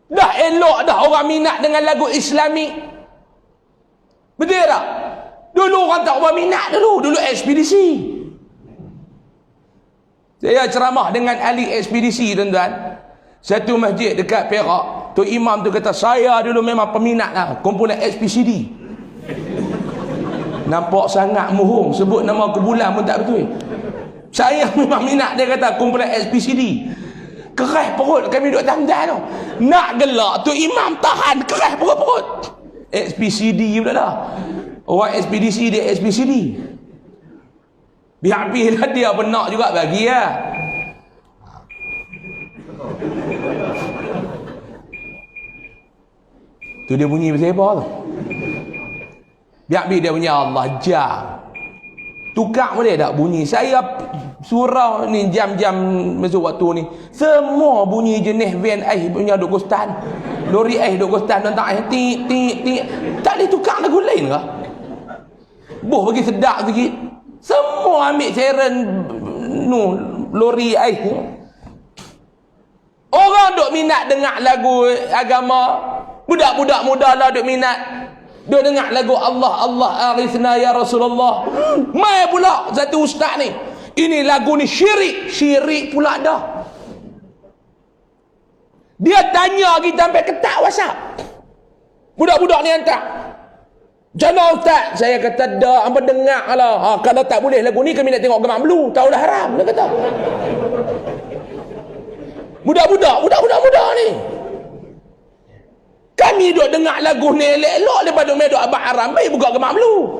S1: dah elok dah orang minat dengan lagu Islami. Betul tak? Dulu orang tak orang minat dulu ekspedisi. Saya ceramah dengan ahli ekspedisi tuan-tuan. Satu masjid dekat Perak, tu imam tu kata, saya dulu memang peminat lah kumpulan ekspedisi. Nampak sangat muhung, sebut nama kumpulan pun tak betul. Saya memang minat, dia kata kumpulan SPCD. Keras perut kami duduk tanda tu. Nak gelak tu imam tahan, keras perut. SPCD pula dah. Orang ekspedisi dia SPCD. Biar-biar dia benak juga bagi lah. Tu dia bunyi pasal apa tu? Biar-biar dia punya Allah jam. Tukar boleh tak bunyi? Saya surau ni jam-jam masuk waktu ni. Semua bunyi jenis van air punya duk gostan. Lori air duk gostan tentang air. Tik. Tak boleh tukar lagu lain ke? Boh bagi sedap sikit. Semua ambil siren lori air. Orang duk minat dengar lagu agama. Budak-budak muda lah duk minat. Dia dengar lagu Allah Allah arifna ya Rasulullah. Mai pula satu ustaz ni, ini lagu ni syirik pula dah. Dia tanya kita sampai ketak WhatsApp. Budak-budak ni hantar, macam mana ustaz? Saya kata dah, apa dengar lah. Kalau tak boleh lagu ni, kami nak tengok Gemar Melu. Tahu dah haram, dia kata. Budak-budak ni, kami duk dengar lagu ni elok-elok daripada duk medok abang haram. Baik buka Gemar Melu.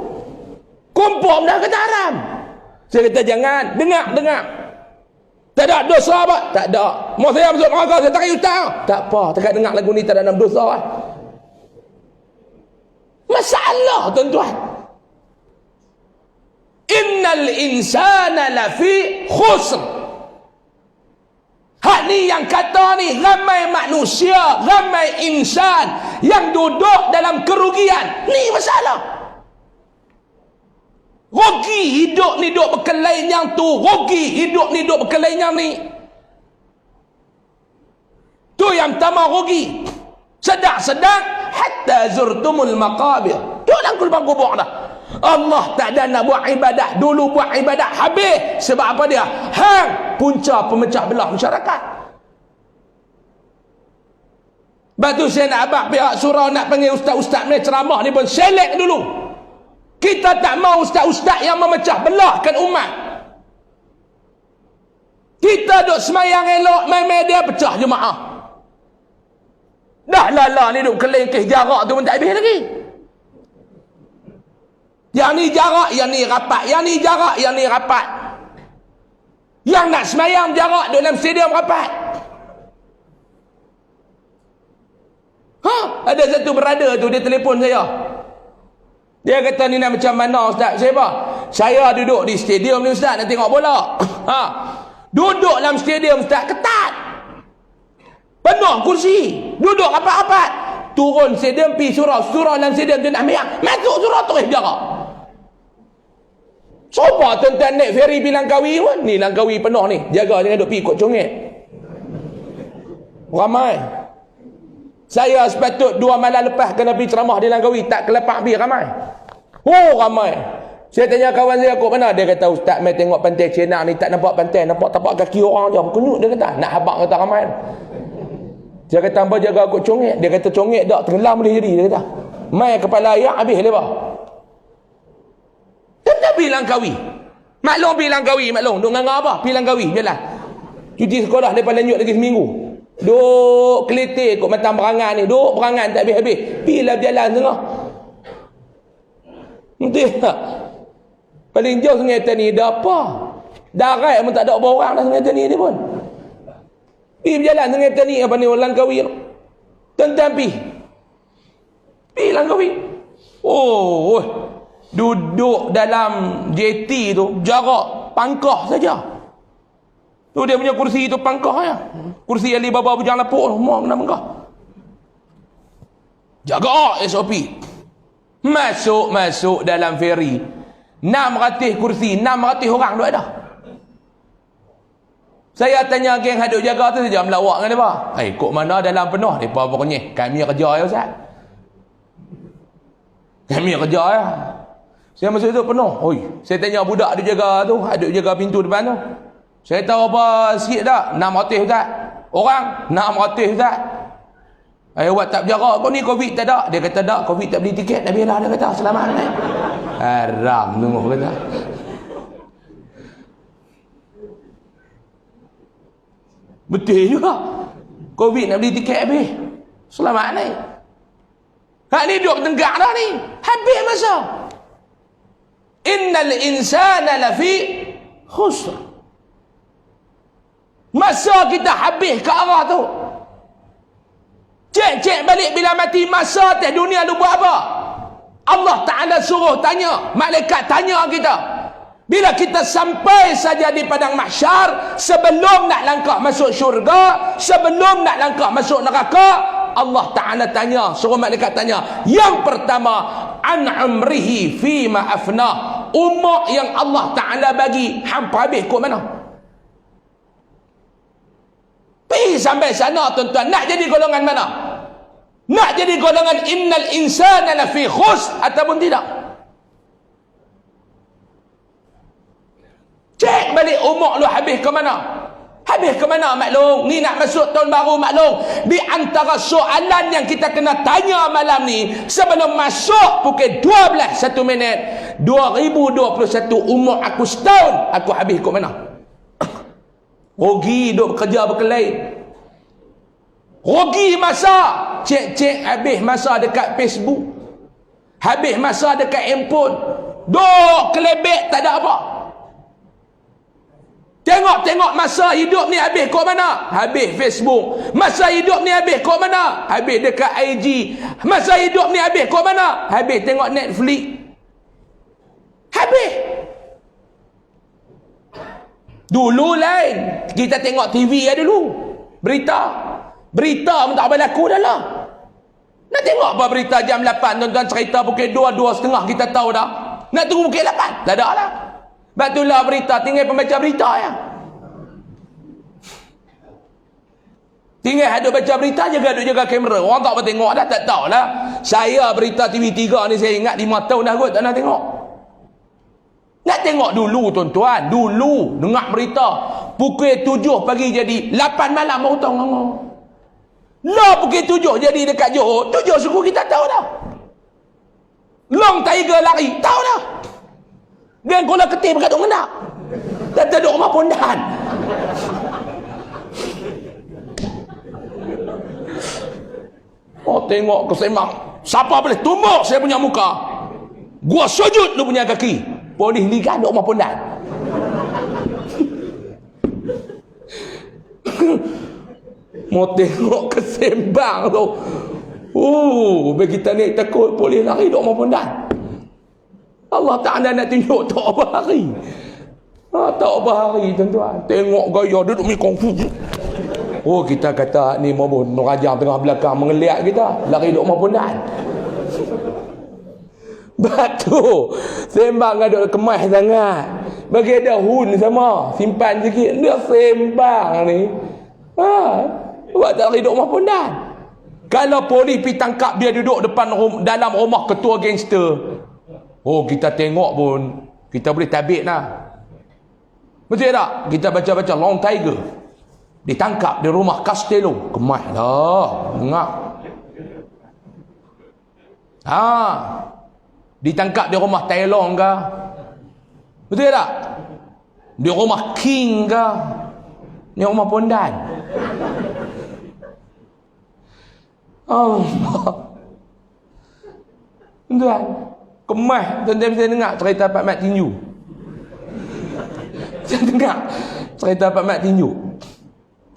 S1: Kompom dah kata haram. Saya kata jangan. Dengar. Tak ada dosa apa? Tak ada. Mau saya masuk neraka, saya tak kaya ustaz. Tak apa. Tak dengar lagu ni tak ada dalam dosa. Masalah tuan-tuan. Innal insana lafi khusr. Hak ni yang kata ni, ramai manusia, ramai insan yang duduk dalam kerugian. Ni masalah. Rugi hidup ni duk berkelain yang tu, rugi hidup ni duk berkelain yang ni. Tu yang pertama rugi. Sedang hatta zurtumul maqabir. Duk dalam kubur dah. Allah tak ada nak buat ibadat. Dulu buat ibadat habis. Sebab apa dia? Hang punca pemecah belah masyarakat. Lepas tu saya nak abang pihak surau nak panggil ustaz-ustaz ni ceramah ni pun select dulu. Kita tak mau ustaz-ustaz yang memecah belahkan umat. Kita duk semayang elok, main dia pecah jemaah. Dah lala ni duk kelengkeh jarak tu pun tak habis lagi. Yang ni jarak, yang ni rapat. Yang ni jarak, yang ni rapat. Yang nak semayang jarak dalam stadium rapat. Ada satu berada tu, dia telefon saya. Dia kata, ni nak macam mana ustaz? Saya apa? Saya duduk di stadium ni ustaz, nak tengok bola. Duduk dalam stadium Ustaz, ketat. Penuh kursi. Duduk rapat-rapat. Turun stadium, pergi surau dalam stadium tu nak ambil. Masuk surau terus jarak. Cuba tuan-tuan naik feri pergi Langkawi pun. Ni Langkawi penuh ni. Jaga jangan duk pergi kot congek. Ramai. Saya sepatut 2 malam lepas kena pergi ceramah di Langkawi. Tak kelepak pergi ramai. Ramai. Saya tanya kawan saya, kok mana? Dia kata, Ustaz, mai tengok pantai Cina ni, tak nampak pantai, nampak tapak kaki orang je. Kunyuk dia kata. Nak habak kata ramai. Saya kata, hamba jaga kot congek. Dia kata, congek tak tenggelam boleh jadi. Dia kata, mai kepala air habis lepas. Tentang pergi Langkawi. Maklum pergi Langkawi, maklum. Duk nganga apa? Pergi Langkawi, jalan. Cuti sekolah lepas lanjut lagi seminggu. Duk keletir kot matang berangan ni. Duk berangan tak habis-habis. Pergilah berjalan tengah. Nanti tak? Paling jauh Sungai Tani dah apa? Darat pun tak ada berapa orang dah Sungai Tani ni pun. Pergi berjalan Sungai Tani apa ni Langkawi. Tentang pergi Langkawi. Duduk dalam JT tu jarak pangkah saja. Tu dia punya kursi tu pangkah ya. Kursi Alibaba bujang lapuk tu mau kena pangkah. Jaga SOP. Masuk dalam feri. 600 kursi, 600 orang tu ada. Saya tanya geng hadut jaga tu saja melawak dengan depa. Kok mana dalam penuh? Depa pokoknya kami kerja ya Ustaz. Kami kerja ya. Saya masuk tu penuh. Saya tanya budak duk jaga tu, hadut jaga pintu depan tu. Saya tahu apa sikit tak? 600 Ustaz. Orang 600 Ustaz. Awak tak berjarak kau ni Covid tak ada. Dia kata tak, Covid tak beli tiket. Dah biarlah dia kata selamat naik. Haram tunggu kata. Betul juga. Covid nak beli tiket habis. Selamat naik. Hak ni duduk tenggak dah ni. Habis masa. Innal insana lafi khusr. Masa kita habis ke arah tu. Cek balik bila mati masa atas dunia lu buat apa? Allah Ta'ala suruh tanya, malaikat tanya kita. Bila kita sampai saja di padang mahsyar, sebelum nak langkah masuk syurga, sebelum nak langkah masuk neraka, Allah Ta'ala tanya, suruh malaikat tanya. Yang pertama, an umrihi fima afna. Umur yang Allah Ta'ala bagi hampa habis kot mana? Pergi sampai sana tuan-tuan, nak jadi golongan mana? Nak jadi golongan innal insana lafi khus ataupun tidak? Cek balik umur lu habis ke mana? Habis ke mana maklum? Ni nak masuk tahun baru maklum. Di antara soalan yang kita kena tanya malam ni sebelum masuk pukul 12 1 minit 2021, umur aku setahun, aku habis ke mana? Rugi duk kerja berkelain. Rugi masa. Cek habis masa dekat Facebook. Habis masa dekat handphone. Duk kelebek tak ada apa. Tengok masa hidup ni habis kat mana? Habis Facebook. Masa hidup ni habis kat mana? Habis dekat IG. Masa hidup ni habis kat mana? Habis tengok Netflix. Habis. Dulu lain. Kita tengok TV ya dulu. Berita pun tak berlaku dah lah. Nak tengok apa berita jam 8 tuan-tuan, cerita pukul 2, 2.30 kita tahu dah. Nak tunggu pukul 8? Tak ada lah. Batulah berita, tinggal pembaca berita ya. Tinggal hadut baca berita, jaga kamera. Orang tak bertengok dah, tak tahu lah. Saya berita TV3 ni saya ingat 5 tahun dah kot tak nak tengok. Nak tengok dulu tuan-tuan, dulu dengar berita pukul 7 pagi jadi 8 malam baru tahu ngomong. Lah pukul 7 jadi dekat Johor, 7 suku kita tahu dah. Long Tiger lari, tahu dah. Geng Kuala Ketih berkat duk ngendak. Tak duduk rumah pondan. Tengok kesemak. Siapa boleh tumbuk saya punya muka? Gua sujud lu punya kaki. Polis ligan duk rumah pondan. Mau tengok kesembang tu. Bagi kita ni takut polis lari duk rumah pondan. Allah Ta'ala nak tunjuk tak apa hari. Tak berhari tuan-tuan. Tengok gaya duduk mikong. Oh, kita kata ni mau merajang tengah belakang mengeliat kita. Lari duk mau pondan. Batu sembang aduk kemas sangat. Bagi ada hun sama, simpan sikit. Dia sembang ni. Buat tak lari duk mau pondan. Kalau polis pergi tangkap dia duduk depan dalam rumah ketua gangster. Oh, kita tengok pun kita boleh tabik lah. Betul tak? Kita baca-baca Long Tiger ditangkap di rumah Castello. Kemas lah. Dengar. Ditangkap di rumah Tailong ke? Betul tak? Di rumah King ke? Ni rumah Pondan. Allah. Tuan, kemas. Tuan-tuan saya dengar cerita Pak Mat Tinju. Saya dengar cerita Pak Mat Tinju.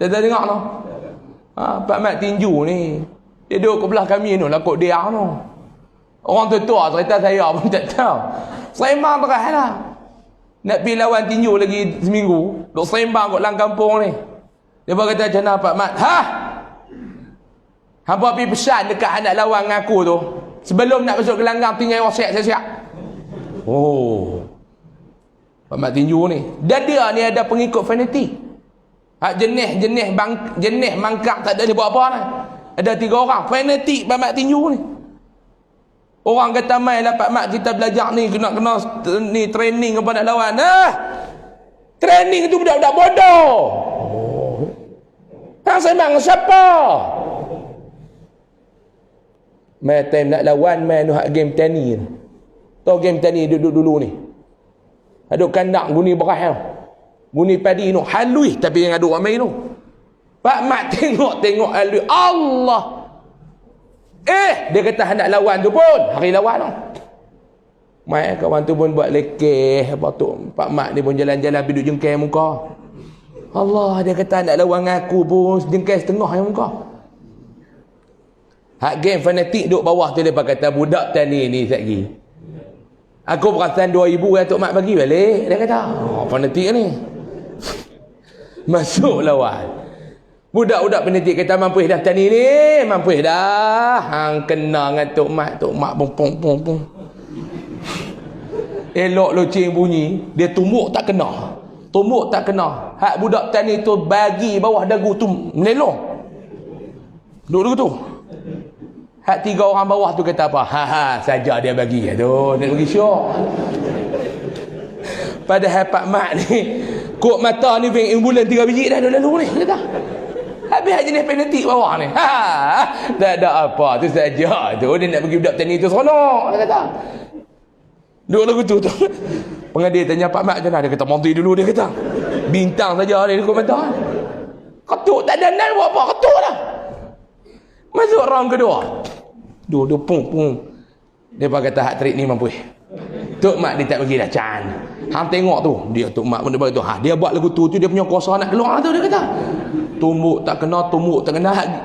S1: Saya dengar no. Pak Mat Tinju ni dia duduk ke belah kami ni lah kot dia no. Orang tua cerita saya pun tak tahu. Sembang terah lah. Nak pergi lawan tinju lagi seminggu. Duk sembang kot dalam kampung ni. Dia berkata macam mana Pak Mat? Hampa pergi pesan dekat anak lawan dengan aku tu. Sebelum nak masuk gelanggang tinggal wasiat siap-siap. Oh. Pak Mat Tinju ni. Dan dia ni ada pengikut fanatik. Jenis mangkak tak ada dia buat apa lah. Ada 3 orang fanatik Pak Mat Tinju ni. Orang kata mai lah Pak Mat kita belajar ni kena ni training apa nak lawan. Training tu budak-budak bodoh. Hang sembang siapa? Mai time nak lawan mai nak game tani. Tahu game tani duduk dulu ni. Aduk kandang guni beras. Guni padi tu halui tapi yang aduk ramai tu. Pak Mat tengok halui. Allah. Dia kata hendak lawan tu pun hari lawan tu. Mai kawan tu pun buat lekeh apa tu. Pak Mat ni pun jalan-jalan duduk jengkel muka. Allah, dia kata hendak lawan dengan aku pun jengkel setengah yang muka. Hak game fanatik duduk bawah tu dia kata budak tani ni lagi. Aku perasan 2,000 yang Tok Mat bagi balik. Dia kata, fanatik ni. Masuk lawan. Budak-budak fanatik kata mampus dah tani ni, mampus dah. Hang kena dengan Tok Mat pong. Elok loceng bunyi, dia tumbuk tak kena. Hak budak tani tu bagi bawah dagu tu melelong. Duduk tu. Hak 3 orang bawah tu kata apa? Saja dia bagi. Aduh, nak bagi syok. Padahal Pak Mat ni kok mata ni peng bulan 3 biji dah lalu ni kata. Habis jenis fanatik bawah ni. Tak ada apa tu saja tu dia nak bagi budak tani tu seronok dia kata. Duduk lagu tu. Pengadil tanya Pak Mat macam mana? Dia kata mati dulu dia kata. Bintang saja dia kok mata. Ketuk tak ada nan buat apa ketuk dah. Masuk round kedua. Duduk pung. Dia kata hak trik ni mampu. Tok Mat dia tak bagi dah can. Hang tengok tu, dia Tok Mat pun dia bagi tu. Dia buat lagu tu dia punya kuasa nak keluar tu dia kata. Tumbuk tak kena.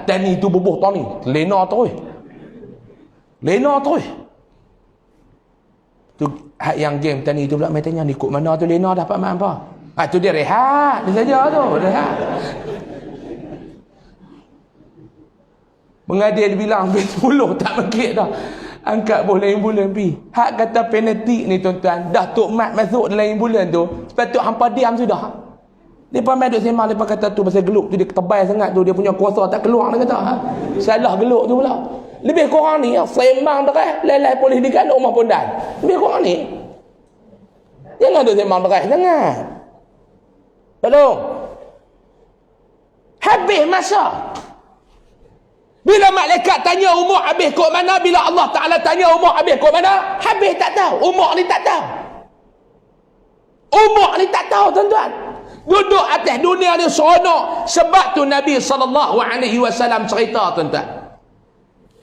S1: Tani tu bubuh tau ni. Lena terus. Tu hak yang game tani tu pula mai tanya ni kok mana tu Lena dah Pak Mat apa? Tu dia rehat. Dia saja tu, rehat. Pengadil bilang 10 tak mekik dah. Angkat boleh bulan pi. Hak kata fanatik ni tuan-tuan, dah Tok Mat masuk dalam bulan tu, sepatut hampa diam sudah. Depa mai duk sembang depa kata tu pasal geluk tu dia tebal sangat tu dia punya kuasa tak keluar dia kata. Salah geluk tu pula. Lebih kurang ni sembang terus lelai polis dekat rumah Pondan. Lebih kurang ni. Jangan duk sembang terus jangan. Tolong. Habis masa. Bila malaikat tanya umur habis kok mana, bila Allah Ta'ala tanya umur habis kok mana, habis tak tahu. Umur ni tak tahu. Tuan-tuan. Duduk atas dunia ni seronok. Sebab tu Nabi SAW cerita tuan-tuan.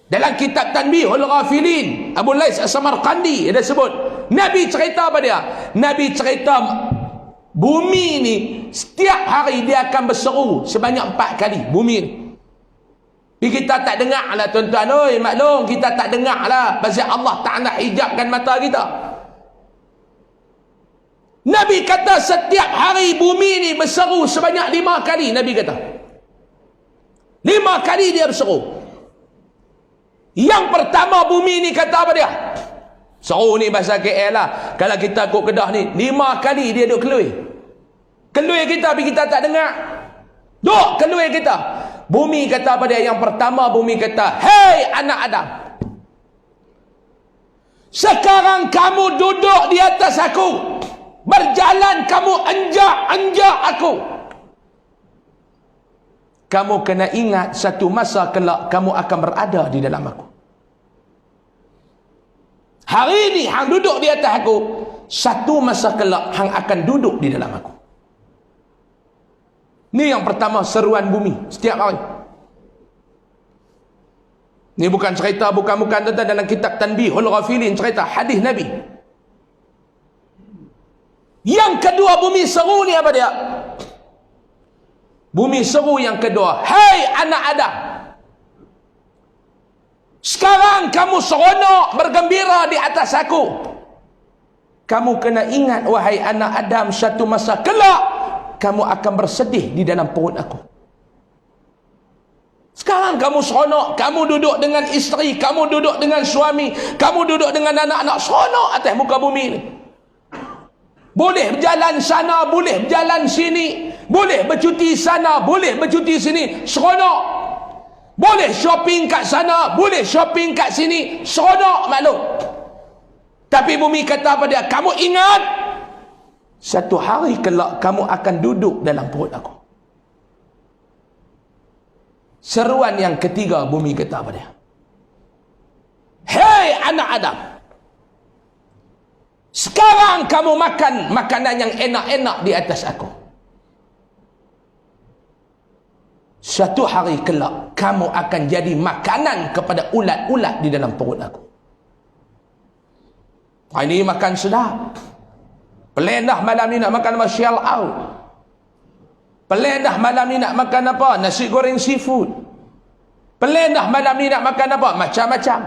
S1: Dalam kitab Tanbihul Ghafilin, Abu Lais As-Samarqandi dia sebut, Nabi cerita apa dia? Nabi cerita bumi ni setiap hari dia akan berseru sebanyak 4 kali bumi ni. Kita tak dengar lah tuan-tuan. Oi, maklum kita tak dengar lah. Pasal Allah Ta'ala hijabkan mata kita. Nabi kata setiap hari bumi ni berseru sebanyak 5 kali. Nabi kata 5 kali dia berseru. Yang pertama bumi ni kata apa dia? Seru ni bahasa KL lah. Kalau kita ikut Kedah ni 5 kali dia duk kelui. Kelui kita tapi kita tak dengar. Duk kelui kita. Bumi kata apa dia? Yang pertama bumi kata, "Hei anak Adam, sekarang kamu duduk di atas aku. Berjalan kamu anjak aku. Kamu kena ingat satu masa kelak kamu akan berada di dalam aku. Hari ini hang duduk di atas aku, satu masa kelak hang akan duduk di dalam aku." Ni yang pertama seruan bumi setiap hari. Ni bukan cerita bukan tentang dalam kitab Tanbihul Ghafilin, cerita hadis Nabi. Yang kedua bumi seru ni apa dia? Bumi seru yang kedua, "Hai anak Adam, sekarang kamu seronok bergembira di atas aku. Kamu kena ingat wahai anak Adam, satu masa kelak kamu akan bersedih di dalam perut aku. Sekarang kamu seronok, kamu duduk dengan isteri, kamu duduk dengan suami, kamu duduk dengan anak-anak, seronok atas muka bumi ni. Boleh berjalan sana, boleh berjalan sini, boleh bercuti sana, boleh bercuti sini, seronok. Boleh shopping kat sana, boleh shopping kat sini, seronok maklum. Tapi bumi kata apa dia? Kamu ingat, satu hari kelak kamu akan duduk dalam perut aku. Seruan yang ketiga bumi kata apa dia? "Hei anak Adam, sekarang kamu makan makanan yang enak-enak di atas aku. Satu hari kelak kamu akan jadi makanan kepada ulat-ulat di dalam perut aku." Ini makan sedap. Plan dah malam ni nak makan apa? Shell out. Plan dah malam ni nak makan apa? Nasi goreng seafood. Plan dah malam ni nak makan apa? Macam-macam.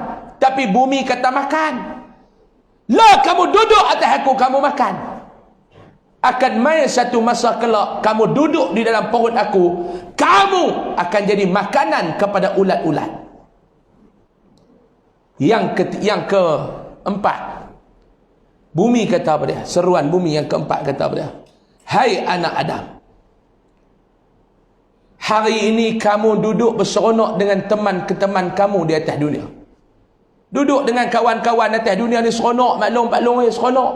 S1: Tapi bumi kata makan. Lah kamu duduk atas aku, kamu makan. Akan main satu masa kelak kamu duduk di dalam perut aku, kamu akan jadi makanan kepada ulat-ulat. Yang keempat, bumi kata apa dia? Seruan bumi yang keempat kata apa dia? "Hai anak Adam, hari ini kamu duduk berseronok dengan teman-teman kamu di atas dunia. Duduk dengan kawan-kawan atas dunia ni seronok, maklum seronok.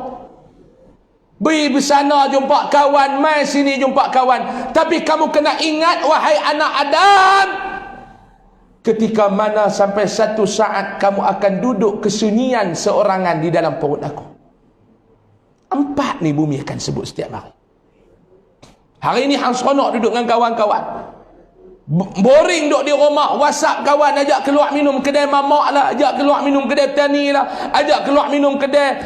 S1: Pergi bersana jumpa kawan, mai sini jumpa kawan. Tapi kamu kena ingat wahai anak Adam, ketika mana sampai satu saat kamu akan duduk kesunyian seorangan di dalam perut aku." 4 ni bumi akan sebut setiap hari. Hari ni hang seronok duduk dengan kawan-kawan. Boring duduk di rumah, WhatsApp kawan, ajak keluar minum kedai mamak lah, ajak keluar minum kedai petani lah, ajak keluar minum kedai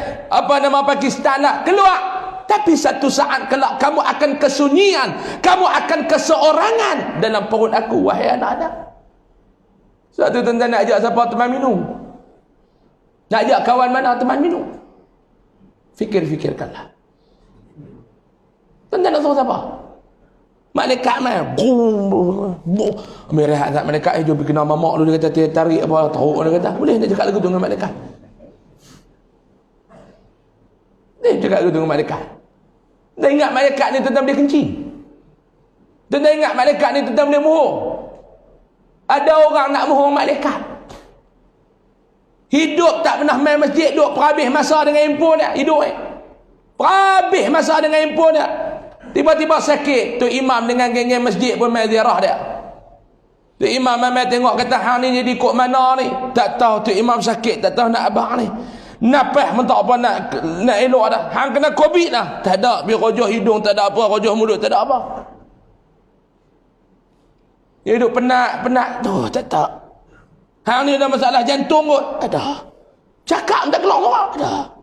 S1: Pakistan lah, keluar. Tapi satu saat kelak kamu akan kesunyian, kamu akan keseorangan dalam perut aku wahai anak Adam. Satu tuan-tuan nak ajak siapa teman minum? Nak ajak kawan mana teman minum? Fikir-fikirkanlah. Tuan-tuan nak suruh siapa? Malaikat mai. Ambil rehat tak malaikat. Jom pergi kena mamak dulu. Dia kata tarik apa teruk. Dia kata boleh nak cakap lagu tu dengan malaikat. Dia cakap lagu tu dengan malaikat. Dia ingat malaikat ni tentang dia kencing. Dia ingat malaikat ni tentang dia mohon. Ada orang nak mohon malaikat. Hidup tak pernah main masjid, duduk perhabis masa dengan handphone dia. Hidup perhabis masa dengan handphone dia. Tiba-tiba sakit, tu imam dengan geng-geng masjid pun main ziarah dia. Tu imam mai tengok kata hang ni jadi kok mana ni? Tak tahu tu imam sakit, tak tahu nak abang ni. Napah mentak apa nak elok dah. Hang kena covid dah. Tak ada, bi rojoh hidung tak ada apa, rojoh mulut tak ada apa. Dia duduk penat tu, tak tak. Hang ni ada masalah jantung kot. Ada. Cakap tak keluar ada.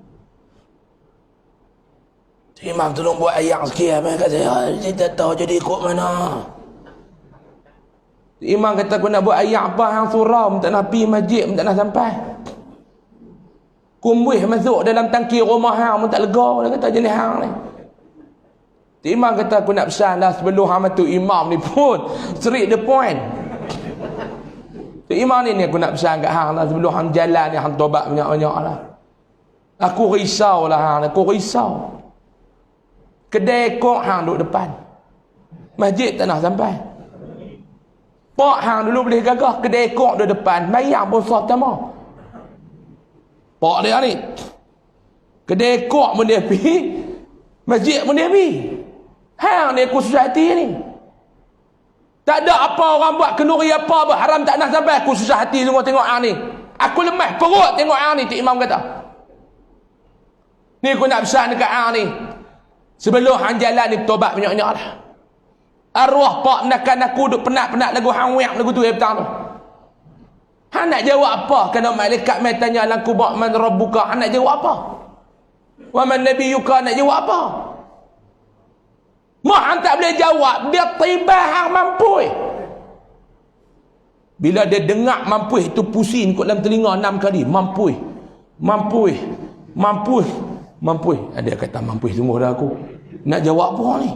S1: Imam tolong buat ayat sikit kat saya. Saya tak tahu jadi ikut mana. Imam kata aku nak buat ayat apa hang surau, tak nak pergi masjid, tak nak sampai. Kumbuih masuk dalam tangki rumah hang, tak lega. Dia kata jenis hang ni. Tok Imam kata aku nak pesan dah sebelum hang tu imam ni pun straight the point. Tok Imam ni aku nak pesan kat hang lah sebelum hang jalan ni hang tobat banyak-banyak lah. Aku risau lah hang, aku risau. Kedai kok hang duduk depan. Masjid tak nak sampai. Pak hang dulu boleh gagah kedai kok duduk depan, bayang pun sah tamah. Pak dia ni. Kedai kok pun dia pergi, masjid pun dia pergi. Hang ni aku susah hati ni. Tak ada apa orang buat kenuri apa haram tak nak sampai. Aku susah hati tengok hang ni. Aku lemah perut tengok hang ni. Tok Imam kata. Ni aku nak pesan dekat hang ni. Sebelum hang jalan ni tobat banyak-banyak lah. Arwah pak menakan aku duk penat-penat lagu hang weak lagu tu petang tu. Hang nak jawab apa? Kena malaikat mai tanya dalam kubur man rabbuka. Hang nak jawab apa? Wa man nabiyyuka nak jawab apa? Mak hang tak boleh jawab, dia tiba hang mampu. Bila dia dengar mampu itu pusing kot dalam telinga 6 kali. Mampu. Dia kata mampu semua dah aku. Nak jawab apa ni?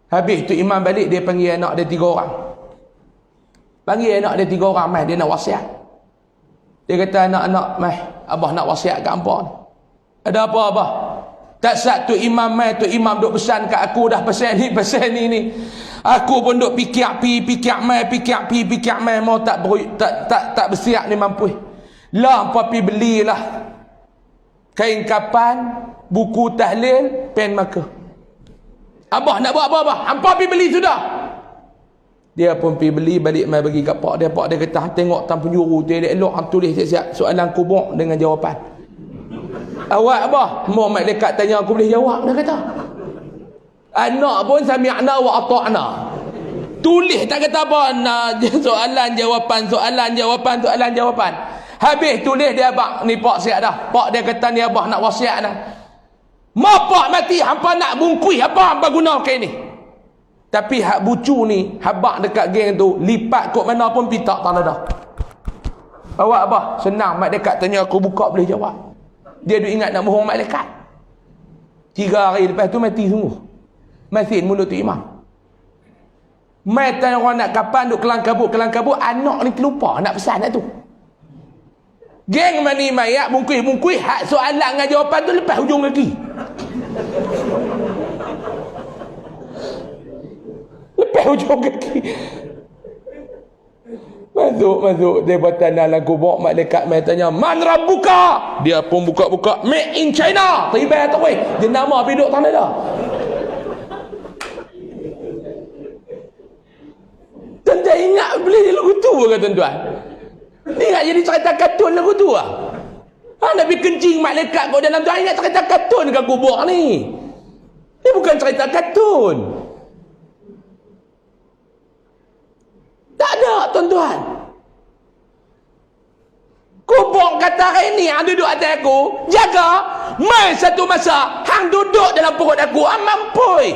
S1: Habis tu imam balik dia panggil anak dia 3 orang. Panggil anak dia 3 orang mai dia nak wasiat. Dia kata anak-anak mai abah nak wasiat kat hangpa ni. Ada apa abah? Tak sat tu imam mai, tu imam duk pesan kat aku dah pesan ni. Aku pun duk fikir mai mau tak bersiap ni mampu. Lah papi belilah kain kapan, buku tahlil, pen marker. Abah nak buat apa abah? Hampa pergi beli sudah. Dia pun pergi beli balik mai bagi kat pak dia. Pak dia kata tengok tan penjuru tu elok hang tulis siap-siap soalan kubur dengan jawapan. Awak abah, mau malaikat tanya aku boleh jawab dia kata. Anak pun sami'na wa ata'na. Tulis tak kata apa nak soalan jawapan. Habis tulis dia abah ni pak siap dah. Pak dia kata ni abah nak wasiat dah. Mapak mati hampa nak bungkui apa hampa guna kain ni. Tapi hak bucu ni habak dekat geng tu lipat kok mana pun pitak tanah dah. Awak abah senang mak dekat tanya aku buka boleh jawab. Dia duk ingat nak bohong malaikat. 3 hari lepas tu mati sungguh. Masih mulut tu imam. Mai tanya orang nak kapan duk kelang kabut anak ni terlupa nak pesan nak tu. Geng mani mayat bungkui hak soalan dengan jawapan tu lepas hujung kaki. Lepas hujung kaki. Masuk dia buatan dalam kubur malaikat mai tanya man rabbuka. Dia pun buka made in China. Tiba tu weh. Dia nama biduk tanah dah. Tuan-tuan ingat beli lagu tu ke tuan-tuan? Ni nak jadi cerita kartun lagu tu ah. Nak pergi kencing malaikat kau dalam tu ingat cerita kartun ke kubur ni. Ni bukan cerita kartun. Tak ada tuan-tuan. Kubur kata hari ni hang duduk atas aku, jaga mai satu masa hang duduk dalam perut aku, hang mampu.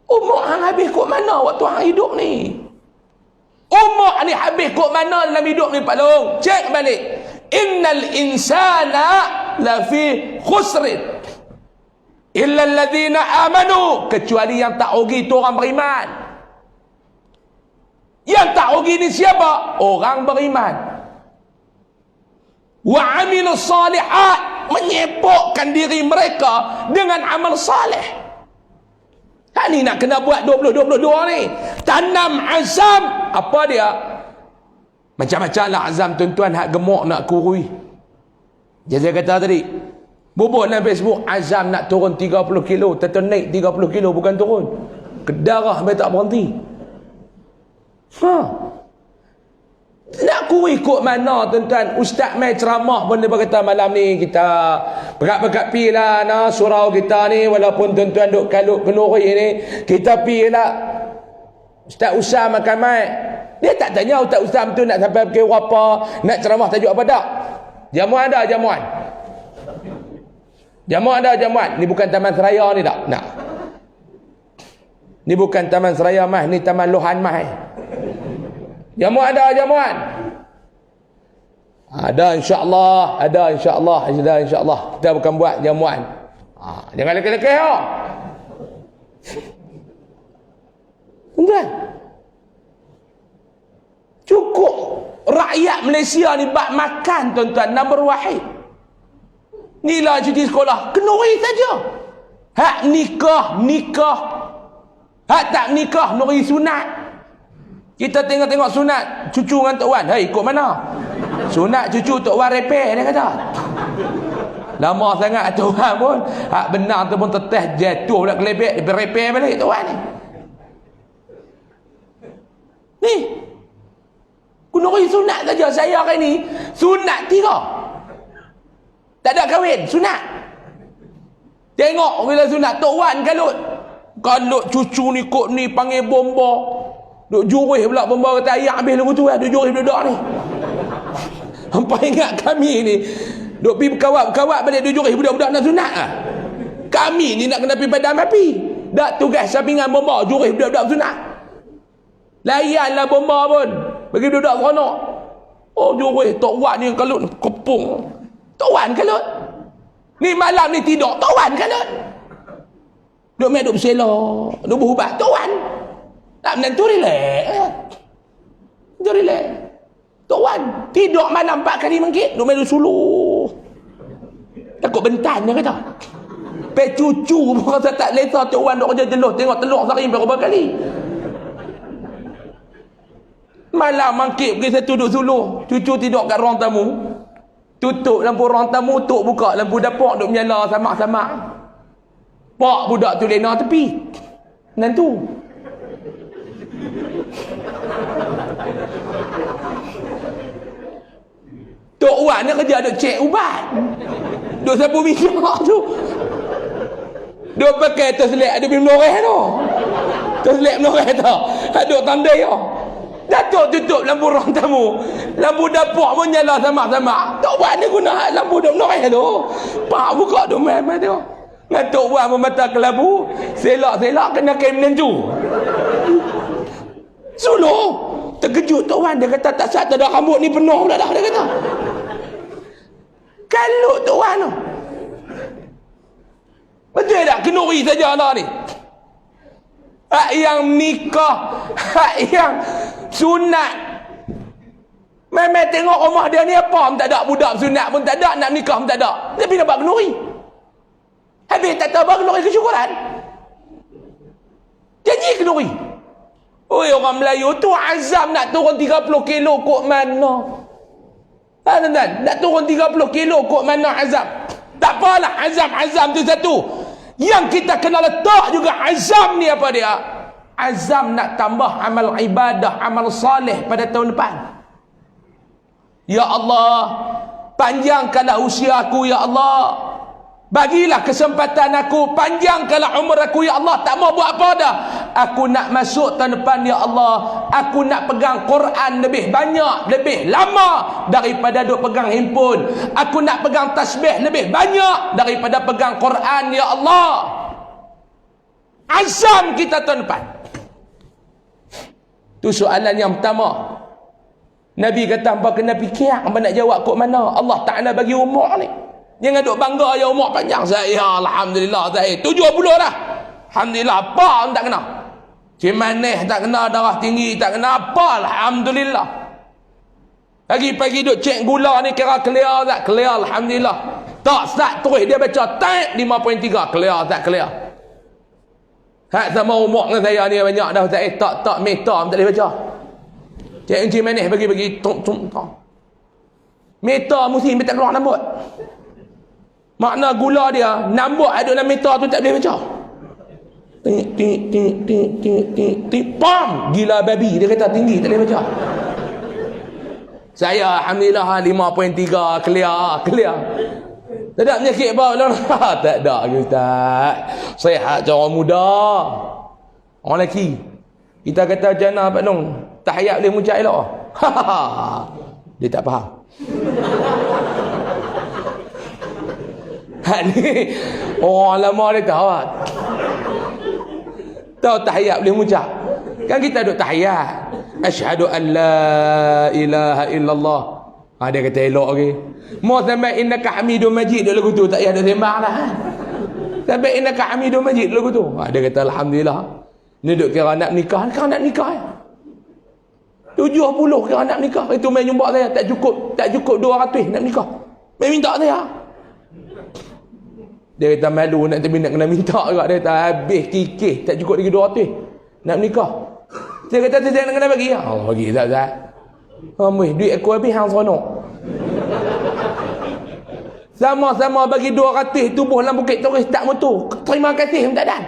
S1: Umur hang habis kok mana waktu hang hidup ni? Umur ni habis kok mana dalam hidup ni Pak Long? Cek balik. Innal insana lafi khusrin illa alladhina amanu, kecuali yang tak rugi tu orang beriman. Yang tak rugi ni siapa? Orang beriman. Wa amilus salihat, menyibukkan diri mereka dengan amal saleh. Hak ni nak kena buat 2022 ni. Tanam azam. Apa dia? Macam-macam lah azam tuan-tuan hak gemuk nak kurui. Saya kata tadi, bubuk dalam Facebook azam nak turun 30 kilo, tentu naik 30 kilo bukan turun. Kedarah sampai tak berhenti. Nak ku ikut mana tuan-tuan? Ustaz mai ceramah pun dia berkata malam ni kita berat-berat pi lah nah surau kita ni, walaupun tuan-tuan duk kalut kenuri ni, kita pi lah. Ustaz Usam makan mai. Dia tak tanya Ustaz Usam tu nak sampai pukul apa, nak ceramah tajuk apa tak. Jamuan ada jamuan. Ni bukan Taman Seraya ni tak? Nak. Ni bukan Taman Seraya mah, ni Taman Lohan mah. Jamuan ada jamuan. Ada insya-Allah, ada insya-Allah, ada insya-Allah. Kita bukan buat jamuan. Jangan lekeh-lekeh oh. Tuan. Cukup rakyat Malaysia ni bak makan tuan-tuan, nombor wahid. Inilah cuti sekolah, kenuri saja. Hak nikah. Hak tak nikah, nuri sunat. Kita tengok-tengok sunat cucu dengan Tok Wan. Hei, ikut mana? Sunat cucu Tok Wan repair, dia kata. Lama sangat Tok Wan pun hak benar tu pun teteh jatuh pula kelebek, dia repair balik Tok Wan ni. Ni kunuri sunat saja. Saya hari ni sunat 3. Tak ada kahwin, sunat. Tengok bila sunat Tok Wan kalut cucu ni kok ni panggil bomba. Duk jurih pula bomba kata ayak habis lagu tu, duk jurih budak ni. Hampa ingat kami ni duk pergi berkawat balik duk jurih budak-budak nak sunat ah. Kami ni nak kena pergi padam api. Dak tugas sampingan bomba jurih budak-budak sunat. Layanlah bomba pun bagi budak seronok. Oh jurih Tok Wan ni kalut kepung. Tok Wan kalut. Ni malam ni tidur Tok Wan kalut. Duk main duk berselok, duk berubat Tok Wan. Tak menentu relax. Tok Wan tidur malam 4 kali mengkit, duk main duk suluh. Takut bentan dia kata. Pe cucu pun rasa tak lesa Tok Wan duk kerja jeluh, tengok telur sehari berapa kali. Malam mangkit pergi satu duduk suluh. Cucu tidur kat ruang tamu. Tutup lampu ruang tamu, tok buka lampu dapur duk menyala samak-samak. Pak budak tu lena tepi. Menantu. Tok Wan ni kerja duk cek ubat. Duk sapu minyak tu. Duk pakai terselek ada bim loreh tu. Terselek loreh tu. Duk tandai tu. Datuk tutup lampu ruang tamu. Lampu dapur pun nyala sama-sama. Tok Wan ni guna lampu duk menoreh tu. Pak buka duk main tu. Dengan Tok Wan pun mata kelabu. Selak-selak kena kain menentu. Suluh. Terkejut Tok Wan. Dia kata tak sat ada rambut ni penuh pula dah. Dia kata. Kalut Tok Wan tu. Betul tak? Kenuri saja lah ni. Hak yang nikah, hak yang sunat. Memang tengok rumah dia ni apa pun tak ada, budak sunat pun tak ada, nak nikah pun tak ada. Tapi nampak kenuri. Habis tak tahu kenuri kesyukuran. Janji kenuri. Oi, orang Melayu tu azam nak turun 30 kilo kok mana? Ha tuan-tuan, nak turun 30 kilo kok mana azam? Tak apalah, azam tu satu. Yang kita kena letak juga azam ni apa dia? Azam nak tambah amal ibadah, amal saleh pada tahun depan. Ya Allah, panjangkanlah usia aku ya Allah. Bagilah kesempatan aku, panjangkanlah umur aku ya Allah. Tak mau buat apa dah. Aku nak masuk tahun depan ya Allah. Aku nak pegang Quran lebih banyak, lebih lama daripada duk pegang handphone. Aku nak pegang tasbih lebih banyak daripada pegang Quran ya Allah. Azam kita tahun depan. Tu soalan yang pertama. Nabi kata hangpa kena fikir, hangpa nak jawab kok mana? Allah Ta'ala bagi umur ni. Jangan duk bangga ya umur panjang saya. Alhamdulillah saya 70 dah. Alhamdulillah apa pun tak kena. Cimaneh tak kena, darah tinggi tak kena apa. Alhamdulillah. Pagi-pagi duk cek gula ni kira clear tak? Clear Alhamdulillah. Tak start terus dia baca tak 5.3 clear tak clear. Hak sama umur dengan saya ni banyak dah saya tak meter tak boleh baca. Cek cimaneh bagi tung. Meter mesti tak keluar rambut. Makna gula dia nambut ada dalam meter tu tak boleh baca. Tik pam gila babi dia kata tinggi tak boleh baca. Saya alhamdulillah 5.3 clear. Tak ada penyakit apa tak ada ustaz. Sihat macam orang muda. Orang lelaki. Kita kata jana Pak Long, tahiyat boleh muncak elok. Dia tak faham. Ni orang lama dia tahu. Tahu tahiyat boleh muncak. Kan kita duk tahiyat. Asyhadu an la ilaha illallah Dia kata elok lagi. Mau sampai innaka hamidun majid duk lagu tu, tak payah ada sembang dah. Sampai innaka hamidun majid lagu tu. Dia kata alhamdulillah. Ni duk kira nak nikah, kan nak nikah. 70 kira nak nikah. Itu main jumpa saya, tak cukup 200 nak nikah. Main minta saya. Dia kata malu nak kena minta juga. Dia kata habis kikih, tak cukup lagi 200 nak nikah. Saya kata saya nak kena bagi. Allah bagi tak. Duit aku habis hang seronok. Sama-sama bagi 200 tubuh dalam bukit turis tak mutu. Terima kasih minta dan.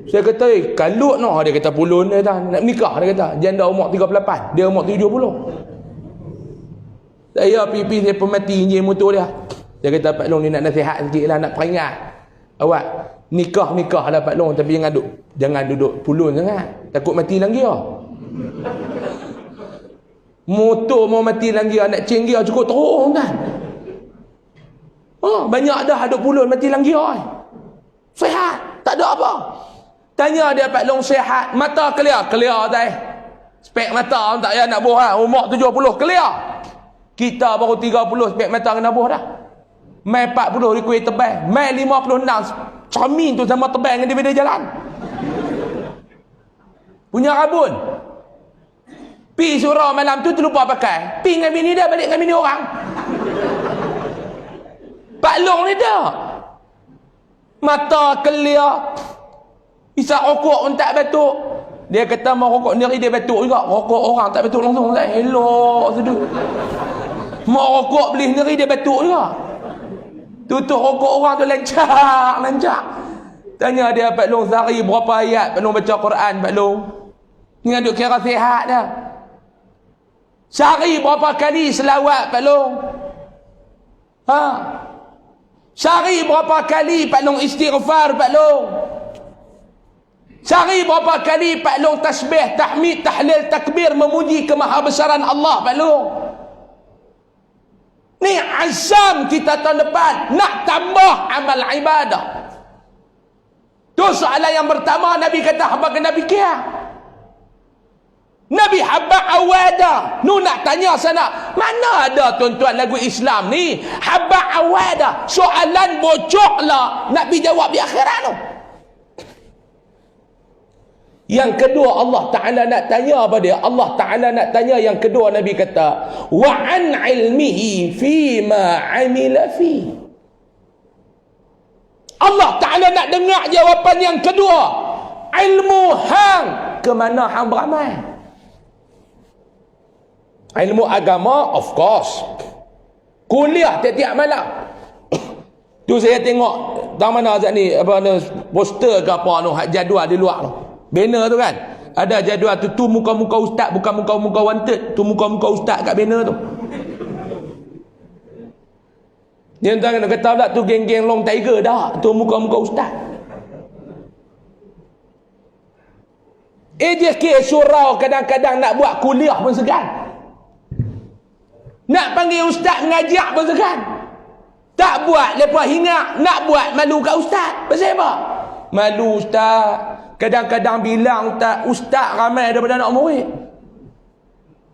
S1: Saya kata kalut no. Dia kata pulun dia dah nak nikah. Dia kata janda umur 38, dia umur 70. Saya pipi saya pemati injil motor dia. Dia kata Pak Long ni nak nasihat sikit lah, nak peringat awak nikah lah Pak Long, tapi jangan duduk pulun sangat, takut mati lang gear. Motor mau mati lang gear, nak change gear cukup teruk kan. Banyak dah duduk pulun mati lang gear. Sehat, tak ada apa. Tanya dia Pak Long sehat, mata clear tak spek mata tak payah nak boh umur 70 clear. Kita baru 30 spek mata kena boh dah. Mai 40 di kuih tebal, mai 56 cermin tu sama tebal dengan dia beda jalan. Punya rabun. Pi surau malam tu terlupa pakai. Pi dengan bini dia balik dengan bini orang. Pak Long ni dah. Mata clear. Isap rokok pun tak batuk. Dia kata mau rokok sendiri dia batuk juga. Rokok orang tak batuk langsung. Elok sedut. Mau rokok beli sendiri dia batuk juga. Tutup rokok orang tu lancak. Tanya dia Pak Long sehari berapa ayat Pak Long baca Quran Pak Long. Ni duk kira sihat dah. Sehari berapa kali selawat Pak Long? Sehari berapa kali Pak Long istighfar Pak Long? Sehari berapa kali Pak Long tasbih, tahmid, tahlil, takbir memuji kemahabesaran Allah Pak Long? Ni azam kita tahun depan nak tambah amal ibadah. Tu soalan yang pertama Nabi kata hamba kena fikir. Nabi habba awada. Nu nak tanya sana, mana ada tuan-tuan lagu Islam ni habba awada. Soalan bocoklah nak dijawab di akhirat tu. Yang kedua Allah Ta'ala nak tanya apa dia? Allah Ta'ala nak tanya yang kedua, Nabi kata wa an ilmihi fima amila fi. Allah Ta'ala nak dengar jawapan yang kedua. Ilmu hang ke mana hang beramal? Ilmu agama of course. Kuliah tiap-tiap malam. Tu saya tengok dalam mana Azad ni poster ke apa tu, jadual di luar tu. Banner tu kan ada jadual tu muka-muka ustaz, bukan muka-muka wanted, tu muka-muka ustaz kat banner tu. Dia nak kata pula tu geng-geng long tiger dah, tu muka-muka ustaz. AJK surau kadang-kadang nak buat kuliah pun segan. Nak panggil ustaz ngajak pun segan. Tak buat lepas hingat, nak buat malu kat ustaz. Pasal apa? Malu ustaz. Kadang-kadang bilang ustaz ramai daripada anak murid.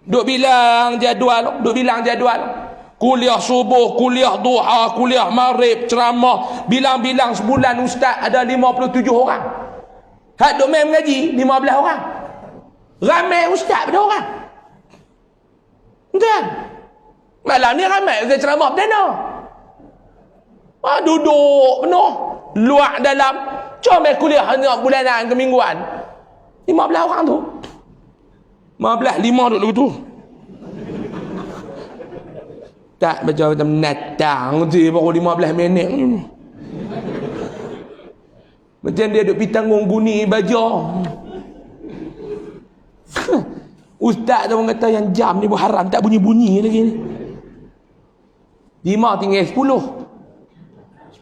S1: Duk bilang jadual. Kuliah subuh, kuliah duha, kuliah maghrib, ceramah. Bilang-bilang sebulan ustaz ada 57 orang. Hak duk main mengaji 15 orang. Ramai ustaz pada orang. Kan? Malam ni ramai ustaz ceramah perdana. Duduk penuh. Luar dalam. Cuma kuliah hanya bulanan ke mingguan. 15 orang tu. 15, 5 duduk lagu tu. Tak baca macam natang tu baru 15 minit. Macam dia duduk pergi tanggung guni baja. Ustaz tu orang kata yang jam ni haram, tak bunyi-bunyi lagi ni. 5 tinggal